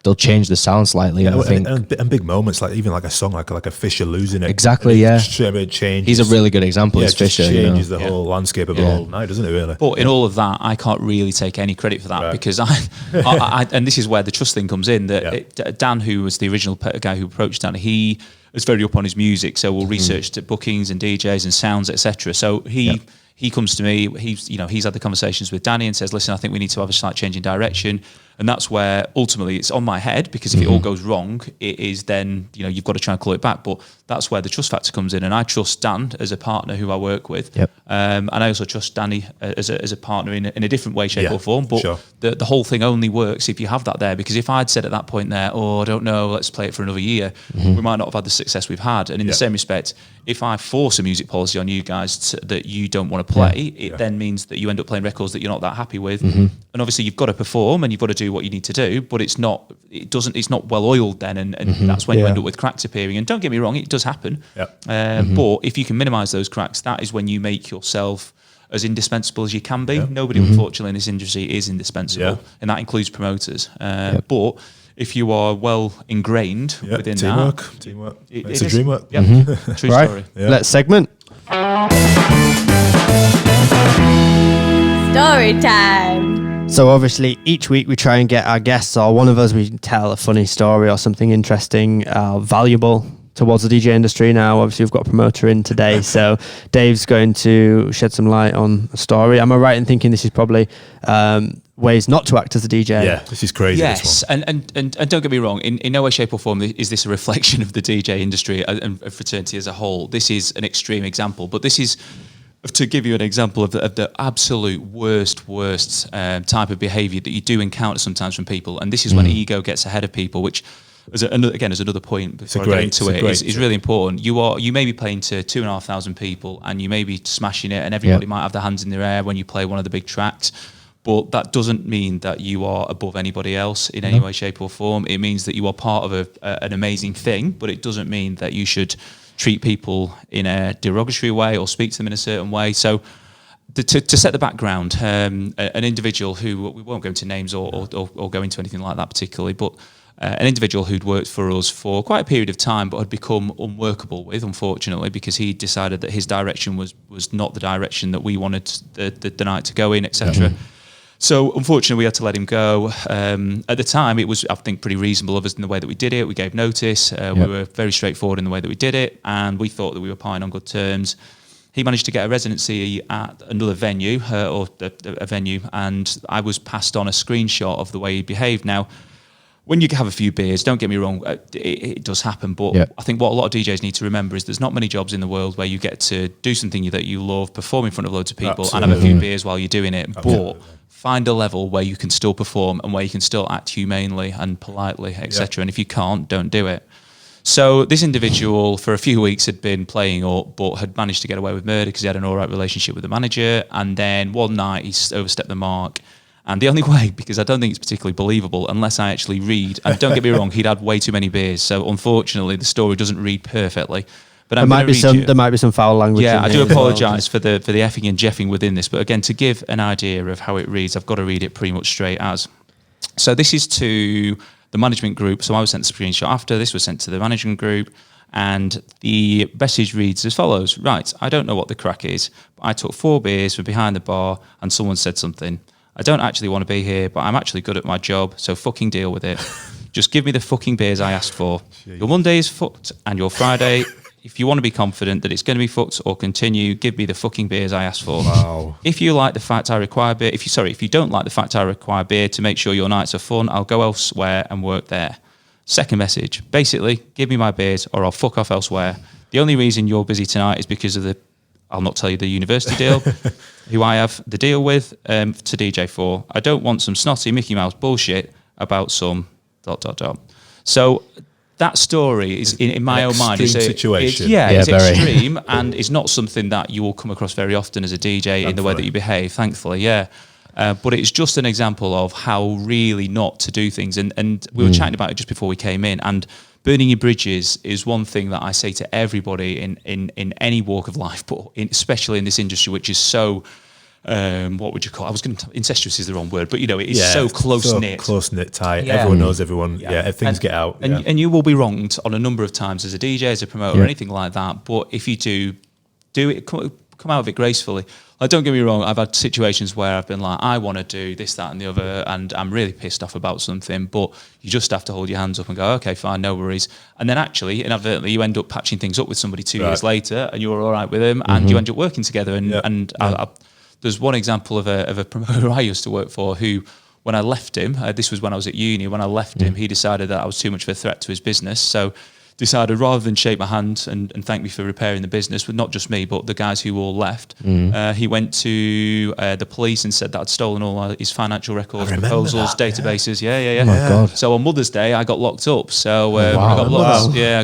they'll change the sound slightly. Yeah, and I think and big moments, like even like a song like a Fisher losing it. Exactly, yeah. Straight away changes. He's a really good example. Yeah, Is it just Fisher. changes the whole landscape of the whole night, doesn't it? Really. But in all of that, I can't really take any credit for that because I and this is where the trust thing comes in. That Dan, who was the original guy who approached Dan, he is very up on his music, so we'll research the bookings and DJs and sounds, etc. So he comes to me. He's had the conversations with Danny and says, "Listen, I think we need to have a slight change in direction." And that's where ultimately it's on my head, because if it all goes wrong, it is then, you've got to try and claw it back. But that's where the trust factor comes in. And I trust Dan as a partner who I work with. Yep. And I also trust Danny as a partner in a different way, shape or form. But sure. the whole thing only works if you have that there. Because if I'd said at that point there, I don't know, let's play it for another year, we might not have had the success we've had. And in the same respect, if I force a music policy on you guys that you don't want to play, it then means that you end up playing records that you're not that happy with. And obviously you've got to perform and you've got to do what you need to do, but it's not well oiled then, and that's when you end up with cracks appearing. And don't get me wrong, it does happen. But if you can minimize those cracks, that is when you make yourself as indispensable as you can be. Nobody, unfortunately, in this industry is indispensable, and that includes promoters. But if you are well ingrained within teamwork. It's a dream work. True story. Let's segment. Story time. So obviously each week we try and get our guests, or one of us, we tell a funny story or something interesting, valuable towards the DJ industry. Now obviously we've got a promoter in today, so Dave's going to shed some light on a story. Am I right in thinking this is probably ways not to act as a DJ? Yeah, this is crazy. Yes, this one. and don't get me wrong, in no way, shape or form is this a reflection of the DJ industry and fraternity as a whole. This is an extreme example, but this is to give you an example of the absolute worst type of behaviour that you do encounter sometimes from people. And this is when ego gets ahead of people, which as another point before I get into it, is really important. You may be playing to 2,500 people and you may be smashing it, and everybody might have their hands in their air when you play one of the big tracks. But that doesn't mean that you are above anybody else in any way, shape or form. It means that you are part of an amazing thing, but it doesn't mean that you should treat people in a derogatory way or speak to them in a certain way. So to set the background, an individual who, we won't go into names or go into anything like that particularly, but an individual who'd worked for us for quite a period of time but had become unworkable with, unfortunately, because he decided that his direction was not the direction that we wanted the night to go in, etc. So unfortunately, we had to let him go. At the time, it was, I think, pretty reasonable of us in the way that we did it. We gave notice. We were very straightforward in the way that we did it, and we thought that we were parting on good terms. He managed to get a residency at another venue, a venue, and I was passed on a screenshot of the way he behaved. Now, when you have a few beers, don't get me wrong, it does happen, but I think what a lot of DJs need to remember is there's not many jobs in the world where you get to do something that you love, perform in front of loads of people, and have a few beers while you're doing it. But find a level where you can still perform and where you can still act humanely and politely, etc. And if you can't, don't do it. So this individual for a few weeks had been playing up, but had managed to get away with murder because he had an all right relationship with the manager. And then one night he overstepped the mark. And the only way, because I don't think it's particularly believable unless I actually read, and don't get me wrong, he'd had way too many beers. So unfortunately, the story doesn't read perfectly. But there might be some foul language. Yeah, I do apologise for the effing and jeffing within this. But again, to give an idea of how it reads, I've got to read it pretty much straight as. So this is to the management group. So I was sent the screenshot after. This was sent to the management group. And the message reads as follows. Right, I don't know what the crack is, but I took 4 beers from behind the bar and someone said something. I don't actually want to be here, but I'm actually good at my job, so fucking deal with it. Just give me the fucking beers I asked for. Your Monday is fucked and your Friday... If you want to be confident that it's going to be fucked or continue, give me the fucking beers I asked for. Wow. If you like the fact I require beer, if you don't like the fact I require beer to make sure your nights are fun, I'll go elsewhere and work there. Second message, basically, give me my beers or I'll fuck off elsewhere. The only reason you're busy tonight is because of I'll not tell you the university deal, who I have the deal with to DJ for. I don't want some snotty Mickey Mouse bullshit about some ... So that story is, in my own mind, is a situation. It's extreme and it's not something that you will come across very often as a DJ in the way that you behave, thankfully, but it's just an example of how really not to do things. And we were chatting about it just before we came in, and burning your bridges is one thing that I say to everybody in any walk of life, but especially in this industry, which is so what would you call? I was going to incestuous is the wrong word, but it is so close knit, tight. Yeah. Everyone knows everyone. Yeah, things get out. And you will be wronged on a number of times as a DJ, as a promoter, or anything like that. But if you do it, come out of it gracefully. Like, don't get me wrong, I've had situations where I've been like, I want to do this, that, and the other, and I'm really pissed off about something, but you just have to hold your hands up and go, okay, fine, no worries. And then actually, inadvertently, you end up patching things up with somebody 2 years later, and you're all right with them, and you end up working together. And there's one example of a promoter I used to work for who, when I left him, this was when I was at uni, when I left him, he decided that I was too much of a threat to his business. So decided rather than shake my hand and thank me for repairing the business, but not just me, but the guys who all left, he went to the police and said that I'd stolen all his financial records, proposals, databases. Yeah. Oh my God. So on Mother's Day, I got locked up. So I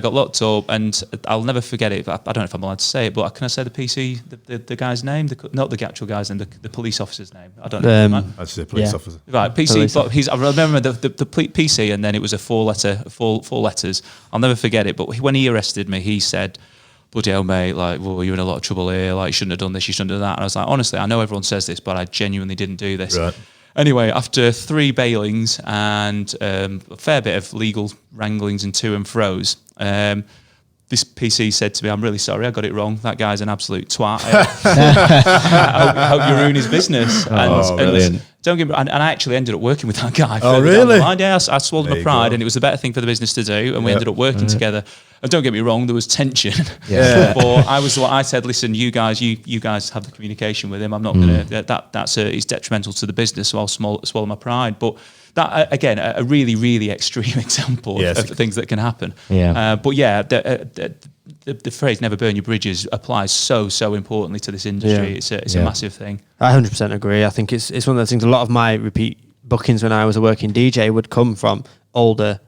got locked up, and I'll never forget it. I don't know if I'm allowed to say it, but can I say the PC, the guy's name? Not the actual guy's name, the police officer's name. I don't know. I'd say police officer. Right, PC. But I remember the PC, and then it was four letters. I'll never forget it. But when he arrested me, he said, bloody hell, mate, like, well, you're in a lot of trouble here. Like, you shouldn't have done this, you shouldn't have done that. And I was like, honestly, I know everyone says this, but I genuinely didn't do this. Right. Anyway, after 3 bailings and a fair bit of legal wranglings and to and fro's, this PC said to me, I'm really sorry, I got it wrong. That guy's an absolute twat. I hope you ruin his business. Brilliant. Don't get me, and I actually ended up working with that guy. Oh, really? Yeah, I swallowed my pride, and it was the better thing for the business to do, and we ended up working together. And don't get me wrong, there was tension. But I said, listen, you guys have the communication with him. I'm not going to. It's detrimental to the business, so I'll swallow my pride. But that again, a really, really extreme example of things that can happen. Yeah. But yeah, the phrase "never burn your bridges" applies so importantly to this industry. It's a massive thing. I 100% agree. I think it's one of those things. A lot of my repeat bookings when I was a working DJ would come from older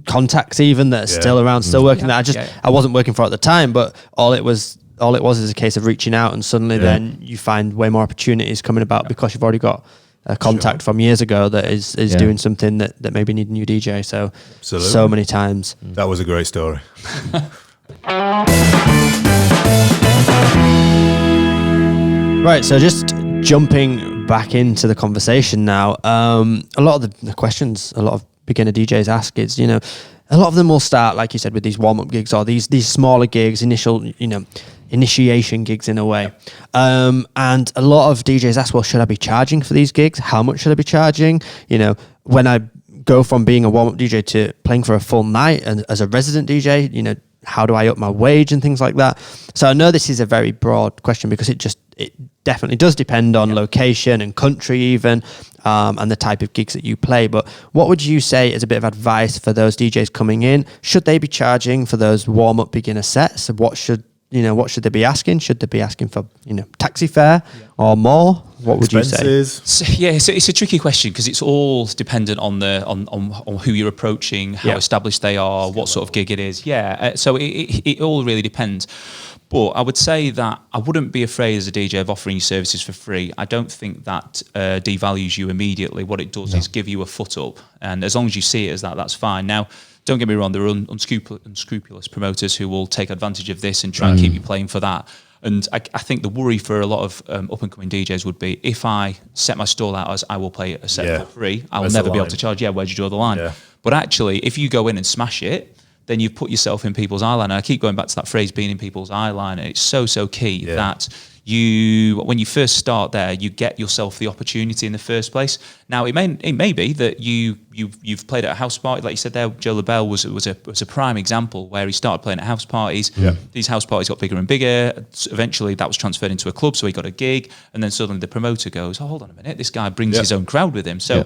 contacts, even that are still around, still working. That I wasn't working for at the time, but all it was is a case of reaching out, and suddenly then you find way more opportunities coming about because you've already got a contact from years ago that is doing something that maybe need a new DJ. So Absolutely. So many times. That was a great story. Right, so just jumping back into the conversation now, a lot of the questions a lot of beginner DJs ask is, a lot of them will start, like you said, with these warm-up gigs or these smaller gigs, initiation gigs in a way. And a lot of DJs ask, well, should I be charging for these gigs? How much should I be charging? When I go from being a warm-up DJ to playing for a full night and as a resident DJ, how do I up my wage and things like that? So I know this is a very broad question because it definitely does depend on location and country even, and the type of gigs that you play. But what would you say is a bit of advice for those DJs coming in? Should they be charging for those warm-up beginner sets? What should they be asking? Should they be asking for, taxi fare or more? What would you say? So, it's a tricky question because it's all dependent on who you're approaching, how established they are, what sort of gig it is. So it all really depends. But I would say that I wouldn't be afraid as a DJ of offering your services for free. I don't think that devalues you immediately. What it does is give you a foot up. And as long as you see it as that, that's fine. Now, don't get me wrong, there are unscrupulous promoters who will take advantage of this and try and keep you playing for that. And I think the worry for a lot of up-and-coming DJs would be, if I set my stall out as I will play a set for free, I will never be able to charge. Where'd you draw the line? Yeah. But actually, if you go in and smash it, then you've put yourself in people's eye line. And I keep going back to that phrase, being in people's eye line. And it's so key that when you first start there, you get yourself the opportunity in the first place. Now, it may be that you've played at a house party, like you said there. Joe LaBelle was a prime example where he started playing at house parties. Yeah. These house parties got bigger and bigger. Eventually, that was transferred into a club, so he got a gig. And then suddenly the promoter goes, "Oh, hold on a minute, this guy brings his own crowd with him." So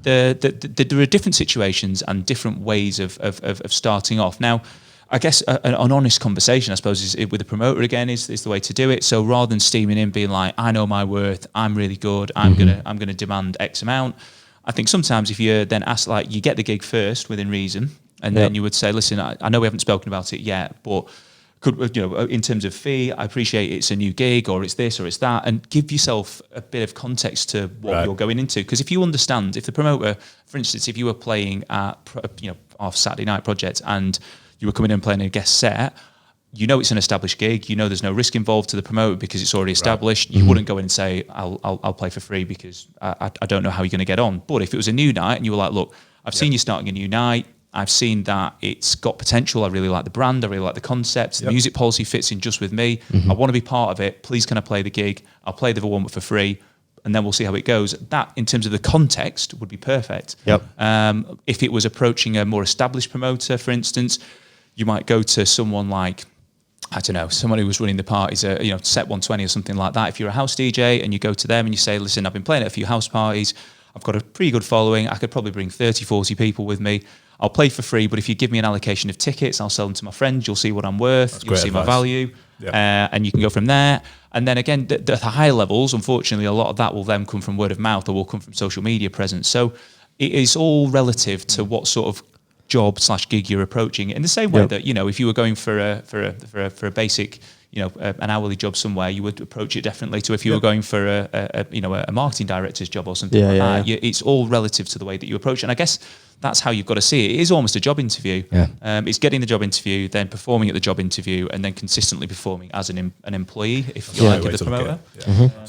there are different situations and different ways of starting off. Now, I guess an honest conversation, I suppose, is with the promoter again is the way to do it. So rather than steaming in, being like, "I know my worth, I'm really good, I'm gonna demand X amount," I think sometimes if you then ask, like, you get the gig first within reason, and then you would say, "Listen, I know we haven't spoken about it yet, but could in terms of fee, I appreciate it's a new gig, or it's this, or it's that," and give yourself a bit of context to what you're going into. Because if you understand, if the promoter, for instance, if you were playing at our Saturday night project and you were coming in and playing a guest set, you know it's an established gig. You know there's no risk involved to the promoter because it's already established. You wouldn't go in and say, I'll play for free because I don't know how you're going to get on. But if it was a new night and you were like, look, I've seen you starting a new night. I've seen that it's got potential. I really like the brand. I really like the concept. The music policy fits in just with me. I want to be part of it. Please can I play the gig? I'll play the warm-up for free. And then we'll see how it goes. That, in terms of the context, would be perfect. Yep. If it was approaching a more established promoter, for instance, you might go to someone like, I don't know, someone who was running the parties, Set 120 or something like that. If you're a house DJ and you go to them and you say, listen, I've been playing at a few house parties. I've got a pretty good following. I could probably bring 30, 40 people with me. I'll play for free, but if you give me an allocation of tickets, I'll sell them to my friends. You'll see what I'm worth. That's You'll see advice. my value. And you can go from there. And then again, the higher levels, unfortunately, a lot of that will then come from word of mouth or will come from social media presence. So it is all relative to what sort of job/gig you're approaching. In the same way that, if you were going for a basic, an hourly job somewhere, you would approach it differently to if you were going for a marketing director's job or something like that. It's all relative to the way that you approach it. And I guess that's how you've got to see it. It is almost a job interview. It's getting the job interview, then performing at the job interview, and then consistently performing as an employee, if you like, of the promoter.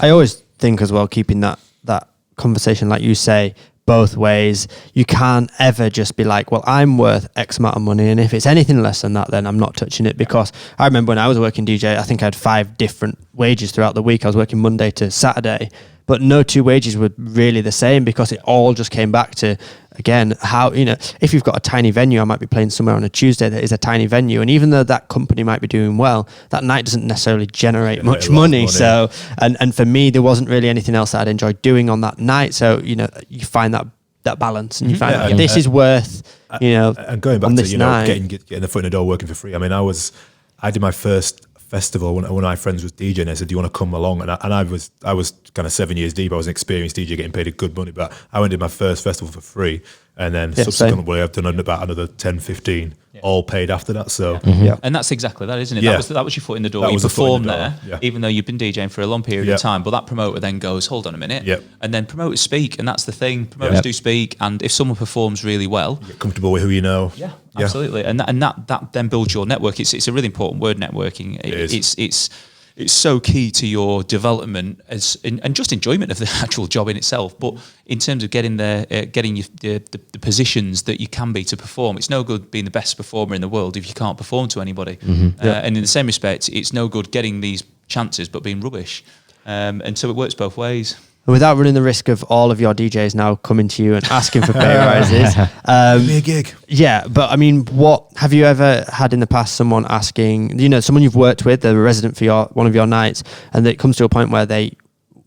I always think as well, keeping that conversation, like you say, both ways. You can't ever just be like, well, I'm worth X amount of money, and if it's anything less than that, then I'm not touching it. Because I remember when I was working DJ, I think I had 5 different wages throughout the week. I was working Monday to Saturday, but no 2 wages were really the same because it all just came back to, again, how, if you've got a tiny venue, I might be playing somewhere on a Tuesday that is a tiny venue. And even though that company might be doing well, that night doesn't necessarily generate much money. So, and for me, there wasn't really anything else that I'd enjoyed doing on that night. So, you find that balance and you find this is worth, and going back to, night. getting the foot in the door, working for free. I mean, I did my first festival when one of my friends was DJing. They said, do you want to come along? And I was kind of 7 years deep. I was an experienced DJ getting paid good money, but I went to my first festival for free. And then subsequently I've done about another 10, 15, all paid after that. So And that's exactly that, isn't it? Yeah. That was your foot in the door. That You was the foot in performed the there, door. even though you've been DJing for a long period of time. But that promoter then goes, hold on a minute. And then promoters speak, and that's the thing. Promoters do speak, and if someone performs really well, get comfortable with who you know. Yeah, absolutely. And that then builds your network. It's a really important word, networking. It's so key to your development and just enjoyment of the actual job in itself. But in terms of getting the positions that you can be to perform, it's no good being the best performer in the world if you can't perform to anybody. And in the same respect, it's no good getting these chances but being rubbish. And so it works both ways. And without running the risk of all of your DJs now coming to you and asking for pay rises. Give me a gig. Yeah, but I mean, what have you ever had in the past someone asking, someone you've worked with, they're a resident for one of your nights, and it comes to a point where they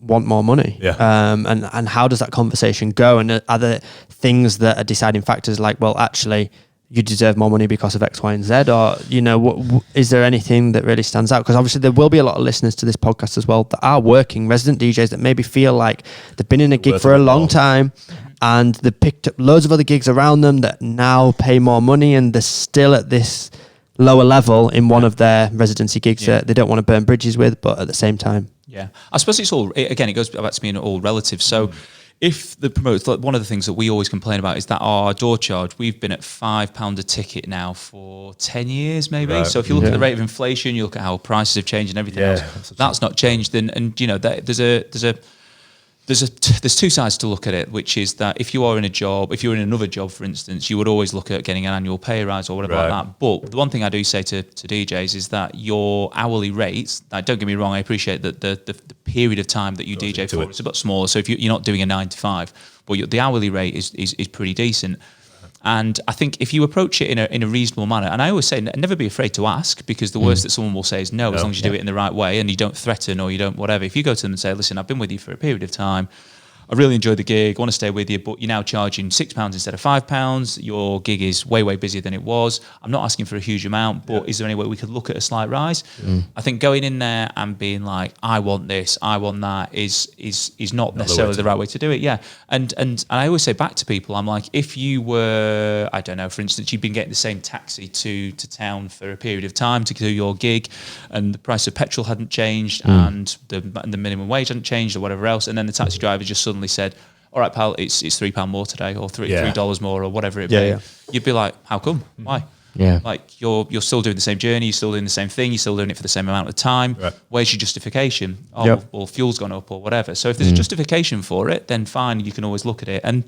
want more money? And how does that conversation go? And are there things that are deciding factors like, well, actually, you deserve more money because of X, Y, and Z? Or, is there anything that really stands out? Because obviously there will be a lot of listeners to this podcast as well that are working resident DJs that maybe feel like they've been in a gig for a long time and they've picked up loads of other gigs around them that now pay more money, and they're still at this lower level in one of their residency gigs that they don't want to burn bridges with, but at the same time. Yeah. I suppose it's all, again, it goes back to being all relative. So if the promoter, one of the things that we always complain about is that our door charge, we've been at £5 a ticket now for 10 years maybe. Right. So if you look at the rate of inflation, you look at how prices have changed and everything else, that's not changed. And there's 2 sides to look at it, which is that if you are in a job, if you're in another job, for instance, you would always look at getting an annual pay rise or whatever like that. But the one thing I do say to DJs is that your hourly rates, don't get me wrong, I appreciate that the period of time that you DJ for is a bit smaller. So if you're not doing a 9 to 5, but the hourly rate is pretty decent. And I think if you approach it in a reasonable manner, and I always say never be afraid to ask, because the worst that someone will say is no, as long as you do it in the right way and you don't threaten or you don't whatever. If you go to them and say, listen, I've been with you for a period of time, I really enjoyed the gig, I want to stay with you, but you're now charging £6 instead of £5. Your gig is way, way busier than it was. I'm not asking for a huge amount, but is there any way we could look at a slight rise? I think going in there and being like, I want this, I want that is not necessarily the right way to do it. Yeah. And I always say back to people, I'm like, if you were, I don't know, for instance, you've been getting the same taxi to town for a period of time to do your gig, and the price of petrol hadn't changed and the minimum wage hadn't changed or whatever else, and then the taxi driver just suddenly said, all right, pal, it's £3 more today, or $3 more, or whatever it be. You'd be like, how come? Why? Yeah. Like you're still doing the same journey, you're still doing the same thing, you're still doing it for the same amount of time. Right. Where's your justification? Oh, Yep. well, fuel's gone up or whatever. So if there's a justification for it, then fine, you can always look at it. And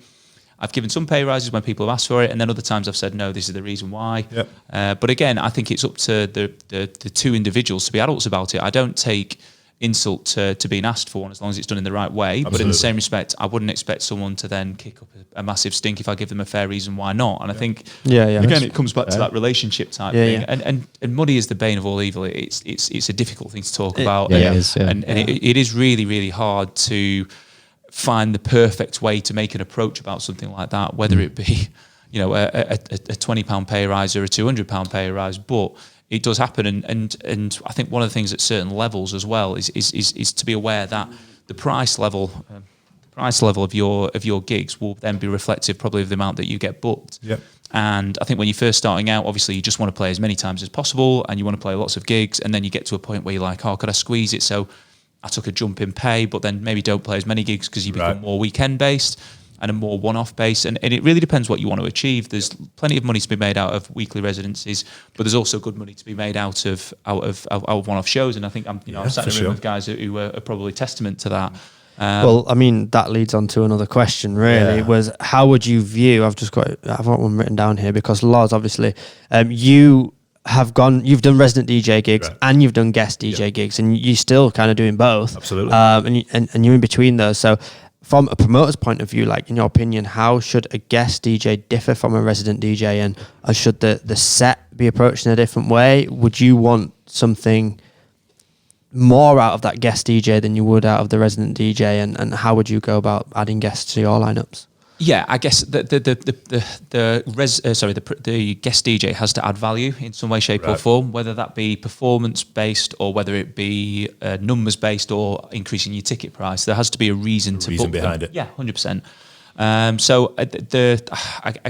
I've given some pay rises when people have asked for it, and then other times I've said, no, this is the reason why. Yep. But again, I think it's up to the two individuals to be adults about it. I don't take insult to being asked for one as long as it's done in the right way. Absolutely. But in the same respect, I wouldn't expect someone to then kick up a massive stink if I give them a fair reason why not. And I think, again, it comes back to that relationship type thing. Yeah. And money is the bane of all evil. It's a difficult thing to talk about. Yeah, it is, yeah. And it is really, really hard to find the perfect way to make an approach about something like that, whether it be, you know, a £20 pay rise or a £200 pay rise, but it does happen. And I think one of the things at certain levels as well is to be aware that the price level of your gigs will then be reflective probably of the amount that you get booked. Yep. And I think when you're first starting out, obviously you just want to play as many times as possible and you want to play lots of gigs, and then you get to a point where you're like, oh, could I squeeze it? So I took a jump in pay, but then maybe don't play as many gigs because you become more weekend based and a more one-off base. And it really depends what you want to achieve. There's plenty of money to be made out of weekly residencies, but there's also good money to be made out of one-off shows. And I think I'm sat in a room with guys who are probably testament to that. Well, I mean, that leads on to another question, really, was how would you view, I've got one written down here, because Loz, obviously, you've done resident DJ gigs and you've done guest DJ gigs, and you're still kind of doing both. Absolutely. And you're in between those. So from a promoter's point of view, like, in your opinion, how should a guest DJ differ from a resident DJ, and should the set be approached in a different way? Would you want something more out of that guest DJ than you would out of the resident DJ, and how would you go about adding guests to your lineups? Yeah, I guess the guest DJ has to add value in some way, shape, or form, whether that be performance based or whether it be numbers based or increasing your ticket price. There has to be a reason to book behind them. it. Yeah, 100%. I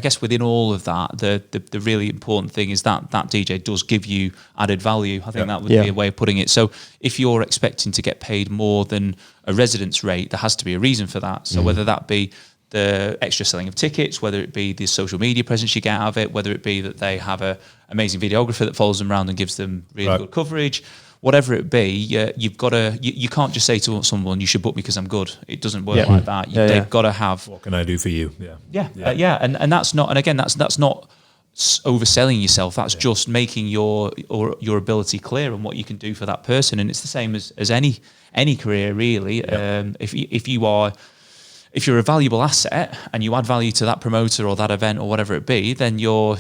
guess within all of that, the really important thing is that DJ does give you added value. I think that would be a way of putting it. So if you're expecting to get paid more than a residence rate, there has to be a reason for that. So whether that be the extra selling of tickets, whether it be the social media presence you get out of it, whether it be that they have a amazing videographer that follows them around and gives them really good coverage, whatever it be, you've got to. You can't just say to someone, "You should book me because I'm good." It doesn't work like that. They've got to have. What can I do for you? And that's not. And again, that's not overselling yourself. That's just making your ability clear and what you can do for that person. And it's the same as any career, really. If you're a valuable asset and you add value to that promoter or that event or whatever it be, then your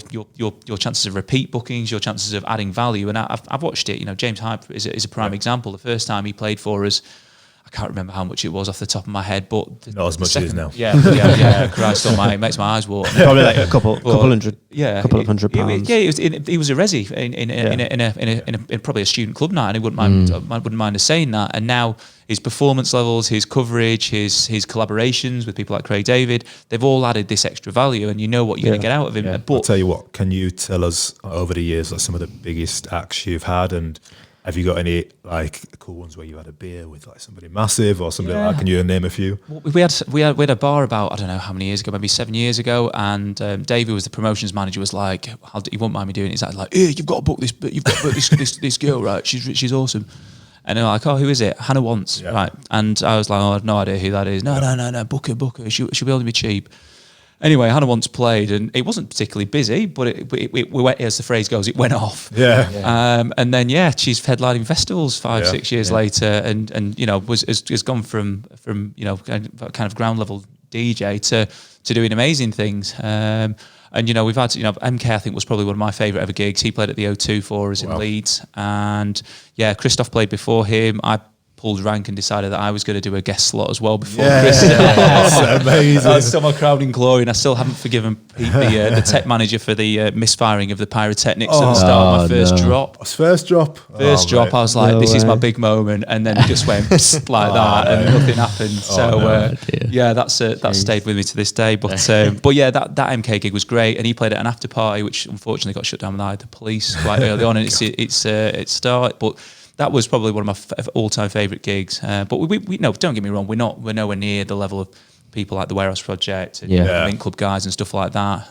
chances of repeat bookings, your chances of adding value. And I've watched it. You know, James Hype is a prime example. The first time he played for us, I can't remember how much it was off the top of my head, but not as much as it is now. Yeah. Christ almighty, it makes my eyes water. Probably like a couple of hundred pounds. He was a resi in probably a student club night, and he wouldn't mind us saying that. And now his performance levels, his coverage, his collaborations with people like Craig David, they've all added this extra value, and you know what you're going to get out of him. Yeah. But I'll tell you what, can you tell us over the years like some of the biggest acts you've had, and have you got any like cool ones where you had a beer with like somebody massive or somebody like that? Can you name a few? We had a bar about, I don't know how many years ago, maybe 7 years ago, and Dave, who was the promotions manager, was like, "He won't mind me doing it." He's like, "Hey, you've got to book this. You've got to book this girl, right? She's awesome." And they're like, "Oh, who is it?" "Hannah Wants," right? And I was like, "Oh, I have no idea who that is." No, book her. She'll be able to be cheap. Anyway, Hannah Once played, and it wasn't particularly busy, but it went, as the phrase goes, it went off. And then she's headlining festivals 5-6 years later, and you know has gone from you know kind of ground level DJ to doing amazing things. And you know we've had MK, I think, was probably one of my favourite ever gigs. He played at the O2 for us in Leeds, and Christoph played before him. I pulled rank and decided that I was going to do a guest slot as well before Chris. That's amazing. That's still my crowding glory, and I still haven't forgiven Pete, the tech manager, for the misfiring of the pyrotechnics at the start of my first drop. First drop? Drop, I was like, this is my big moment, and then it just went like that, and nothing happened. That's stayed with me to this day. But that MK gig was great, and he played at an after party, which unfortunately got shut down by the police quite early on in its start. But that was probably one of my all-time favourite gigs. But we no, don't get me wrong, we're nowhere near the level of people like the Warehouse Project and the Mint Club guys and stuff like that.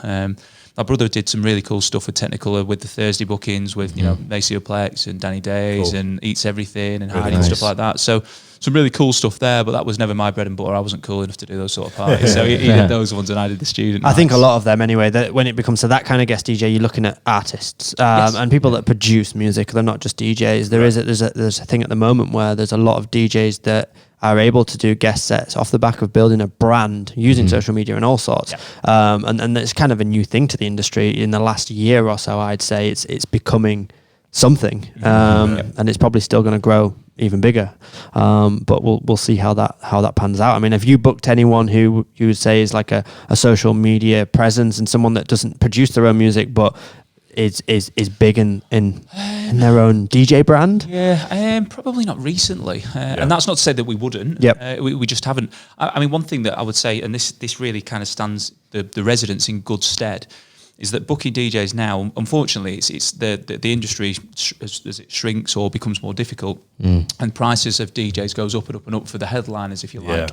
my brother did some really cool stuff with Technicolor, with the Thursday bookings, with Maceo Plex and Danny Days and Eats Everything and Heidi and stuff like that. So some really cool stuff there, but that was never my bread and butter. I wasn't cool enough to do those sort of parties. So he did those ones and I did the student. I think a lot of them anyway, that when it becomes to that kind of guest DJ, you're looking at artists and people that produce music. They're not just DJs. There's a thing at the moment where there's a lot of DJs that are able to do guest sets off the back of building a brand using social media and all sorts. And it's kind of a new thing to the industry. In the last year or so, I'd say it's becoming something, and it's probably still going to grow even bigger. But we'll see how that pans out. I mean, have you booked anyone who you would say is like a social media presence and someone that doesn't produce their own music but is big in their own DJ brand? Probably not recently, and that's not to say that we wouldn't. We just haven't. I mean, one thing that I would say, and this really kind of stands the residents in good stead, is that booking DJs now, unfortunately, it's the industry as it shrinks or becomes more difficult, and prices of DJs goes up and up and up for the headliners, if you like.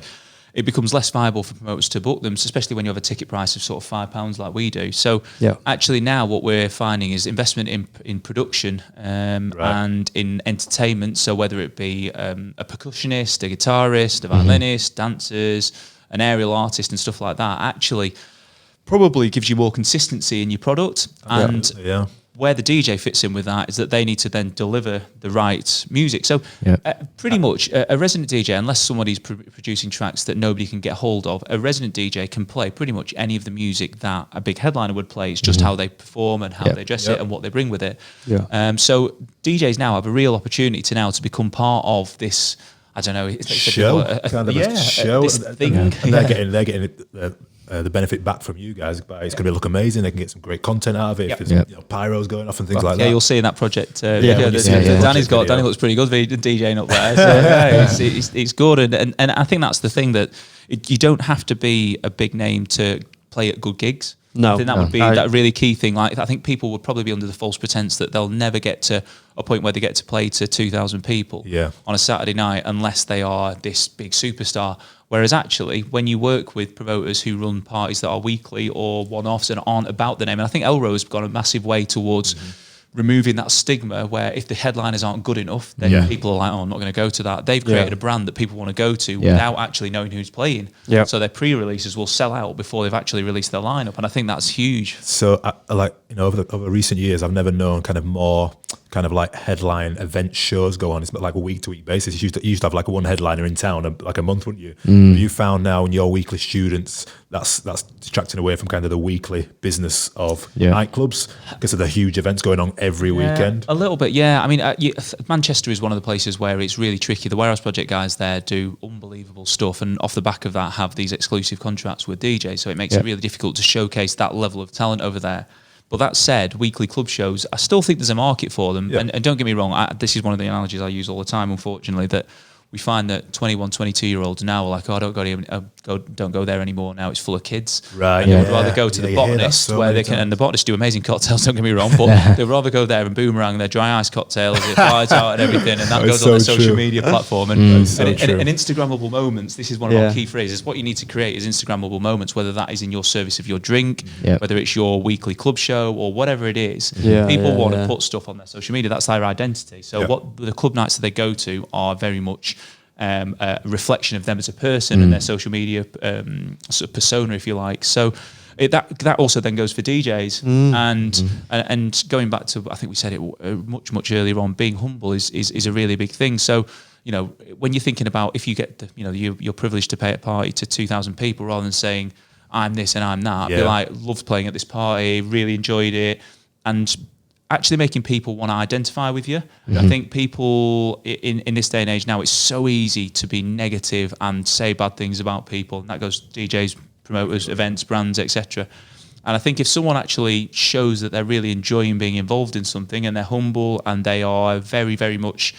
It becomes less viable for promoters to book them, especially when you have a ticket price of sort of £5 like we do. So actually now what we're finding is investment in production and in entertainment. So whether it be a percussionist, a guitarist, a violinist, dancers, an aerial artist and stuff like that, actually probably gives you more consistency in your product. And where the DJ fits in with that is that they need to then deliver the right music. So pretty much a resident DJ, unless somebody's producing tracks that nobody can get hold of, a resident DJ can play pretty much any of the music that a big headliner would play. It's just how they perform and how they dress it and what they bring with it. So DJs now have a real opportunity to become part of this, I don't know, show, this thing. And they're getting the benefit back from you guys, but it's going to look amazing. They can get some great content out of it. If there's pyros going off and things like that. Yeah, you'll see in that project. Danny looks pretty good for DJing up there. So it's good, and I think that's the thing, that you don't have to be a big name to play at good gigs. I think that would be that really key thing. Like, I think people would probably be under the false pretense that they'll never get to a point where they get to play to 2,000 people on a Saturday night unless they are this big superstar. Whereas actually, when you work with promoters who run parties that are weekly or one-offs and aren't about the name, and I think Elro has gone a massive way towards removing that stigma where if the headliners aren't good enough, then people are like, I'm not going to go to that. They've created a brand that people want to go to without actually knowing who's playing. So their pre-releases will sell out before they've actually released their lineup, and I think that's huge. So over recent years, I've never known kind of more kind of like headline event shows go on. It's like a week-to-week basis. You used to have like one headliner in town like a month, wouldn't you? Have you found now in your weekly students that's distracting away from kind of the weekly business of nightclubs because of the huge events going on every weekend? A little bit, I mean, Manchester is one of the places where it's really tricky. The Warehouse Project guys there do unbelievable stuff, and off the back of that have these exclusive contracts with DJs, so it makes it really difficult to showcase that level of talent over there. But that said, weekly club shows, I still think there's a market for them. And don't get me wrong, this is one of the analogies I use all the time, unfortunately, that we find that 21, 22-year-olds now are like, don't go there anymore. Now it's full of kids. Right. And they would rather go to the botanist where they can, and the botanists do amazing cocktails, don't get me wrong, but they'd rather go there and boomerang their dry ice cocktails, it flies out and everything, and that goes on their social media platform. And Instagrammable moments, this is one of our key phrases. What you need to create is Instagrammable moments, whether that is in your service of your drink, whether it's your weekly club show or whatever it is. People want to put stuff on their social media. That's their identity. So what the club nights that they go to are very much a reflection of them as a person and their social media sort of persona, if you like. So that also then goes for DJs, and going back to, I think we said it much earlier on, being humble is a really big thing. So when you're thinking about, if you get you're privileged to pay a party to 2,000 people, rather than saying I'm this and I'm that, be like, loved playing at this party, really enjoyed it, and actually making people want to identify with you. I think people in this day and age now, it's so easy to be negative and say bad things about people, and that goes DJs, promoters, events, brands, etc. And I think if someone actually shows that they're really enjoying being involved in something, and they're humble and they are very, very much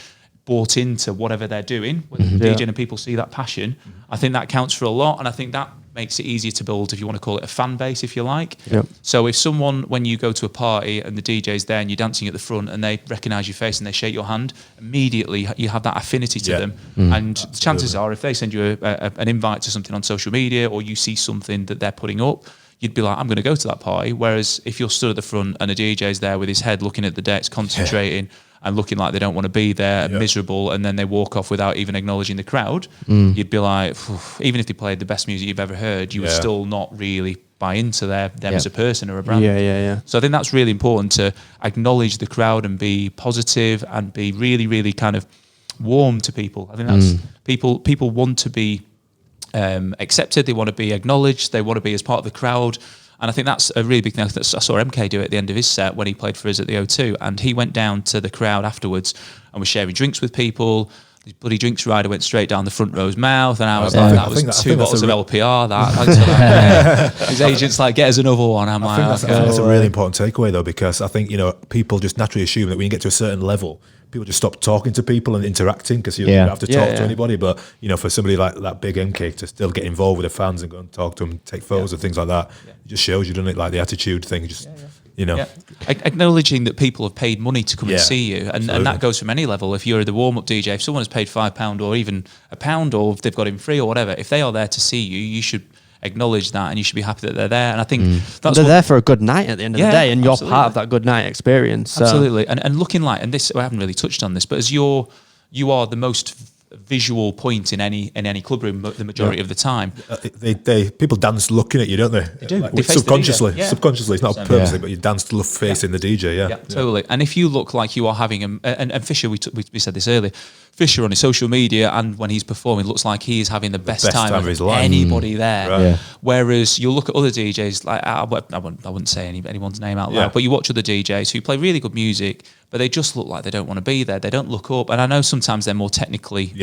bought into whatever they're doing, with DJing, and people see that passion, I think that counts for a lot. And I think that makes it easier to build, if you want to call it a fan base, if you like. So if someone, when you go to a party and the DJ's there and you're dancing at the front and they recognise your face and they shake your hand, immediately you have that affinity to them. And chances are, if they send you an invite to something on social media, or you see something that they're putting up, you'd be like, I'm going to go to that party. Whereas if you're stood at the front and a DJ's there with his head looking at the decks, concentrating and looking like they don't want to be there, miserable, and then they walk off without even acknowledging the crowd, you'd be like, even if they played the best music you've ever heard, you would still not really buy into them as a person or a brand. So I think that's really important, to acknowledge the crowd and be positive and be really, really kind of warm to people. I think that's people want to be accepted, they want to be acknowledged, they want to be as part of the crowd. And I think that's a really big thing. I saw MK do it at the end of his set when he played for us at the O2, and he went down to the crowd afterwards and was sharing drinks with people. His bloody drinks rider went straight down the front row's mouth, and I was like, that was 2 bottles of LPR. His agent's like, get us another one. I'm like, I think that's a really important takeaway, though, because I think, people just naturally assume that when you get to a certain level, people just stop talking to people and interacting because you don't have to talk to anybody. But, for somebody like that big MK to still get involved with the fans and go and talk to them, take photos and things like that, it just shows you, doesn't it? Like the attitude thing, just, acknowledging that people have paid money to come and see you. And that goes from any level. If you're the warm-up DJ, if someone has paid £5 or even £1, or if they've got him free or whatever, if they are there to see you, you should acknowledge that, and you should be happy that they're there. And I think they're there for a good night at the end of the day, and you're part of that good night experience. So. Absolutely. And looking like, and this, I haven't really touched on this, but as you are the most visual point in any club room the majority of the time. People dance looking at you, don't they? They do. Like, subconsciously. Subconsciously, it's not purposely, but you dance facing the DJ. Yeah, totally. And if you look like you are having and Fisher, we said this earlier, Fisher on his social media and when he's performing looks like he is having the best time of his life. Anybody there. Right. Whereas you look at other DJs, like I wouldn't say anyone's name out loud, but you watch other DJs who play really good music, but they just look like they don't want to be there. They don't look up. And I know sometimes they're more technically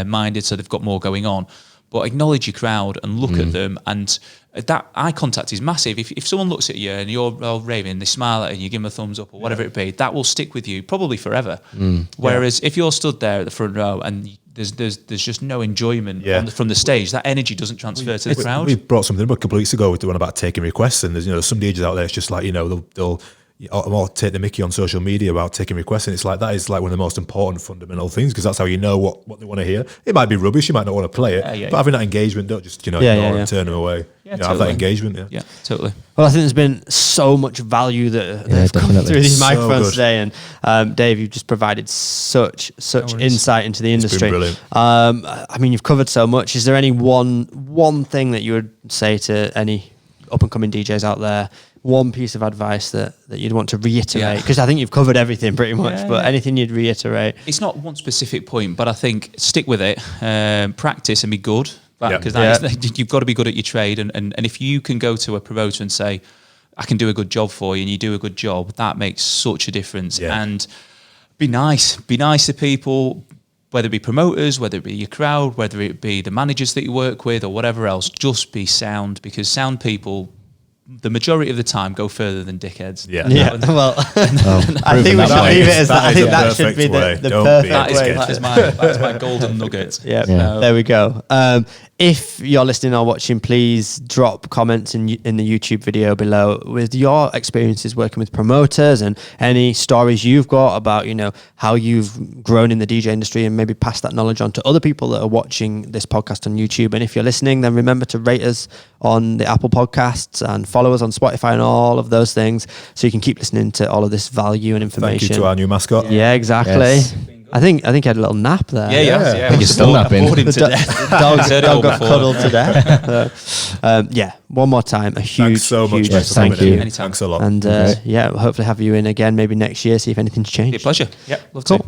minded, so they've got more going on. But acknowledge your crowd and look at them, and that eye contact is massive. If someone looks at you and you're all raving, they smile at you, you give them a thumbs up or whatever it be, that will stick with you probably forever. Whereas if you're stood there at the front row and there's just no enjoyment from the stage, that energy doesn't transfer to the crowd. We brought something up a couple of weeks ago with the one about taking requests, and there's some DJs out there. It's just like they'll or take the mickey on social media about taking requests, and it's like that is like one of the most important fundamental things, because that's how you know what they want to hear. It might be rubbish, you might not want to play it, but having that engagement, don't just ignore and turn them away. Totally. Have that engagement. Yeah, totally. Well, I think there's been so much value that have come through these microphones today, and Dave, you've just provided such insight into the industry. It's been brilliant. I mean, you've covered so much. Is there any one thing that you would say to any up and coming DJs out there? One piece of advice that you'd want to reiterate, because I think you've covered everything pretty much, but anything you'd reiterate? It's not one specific point, but I think stick with it, practice and be good, because you've got to be good at your trade, and if you can go to a promoter and say, I can do a good job for you, and you do a good job, that makes such a difference. And be nice to people, whether it be promoters, whether it be your crowd, whether it be the managers that you work with or whatever else. Just be sound, because sound people, the majority of the time, go further than dickheads. Well, I think we should leave it as that. I think that should be the perfect way. That is my golden nugget. There we go. If you're listening or watching, please drop comments in the YouTube video below with your experiences working with promoters and any stories you've got about, how you've grown in the DJ industry, and maybe pass that knowledge on to other people that are watching this podcast on YouTube. And if you're listening, then remember to rate us on the Apple Podcasts and follow us on Spotify and all of those things, so you can keep listening to all of this value and information. Thank you to our new mascot. Yeah, exactly. Yes. I think he had a little nap there. Yeah. I think he's still napping. Dog got cuddled to death. One more time, a huge, thanks so much. Thank you. Thanks a lot. And we'll hopefully have you in again maybe next year, see if anything's changed. Be a pleasure. Love to.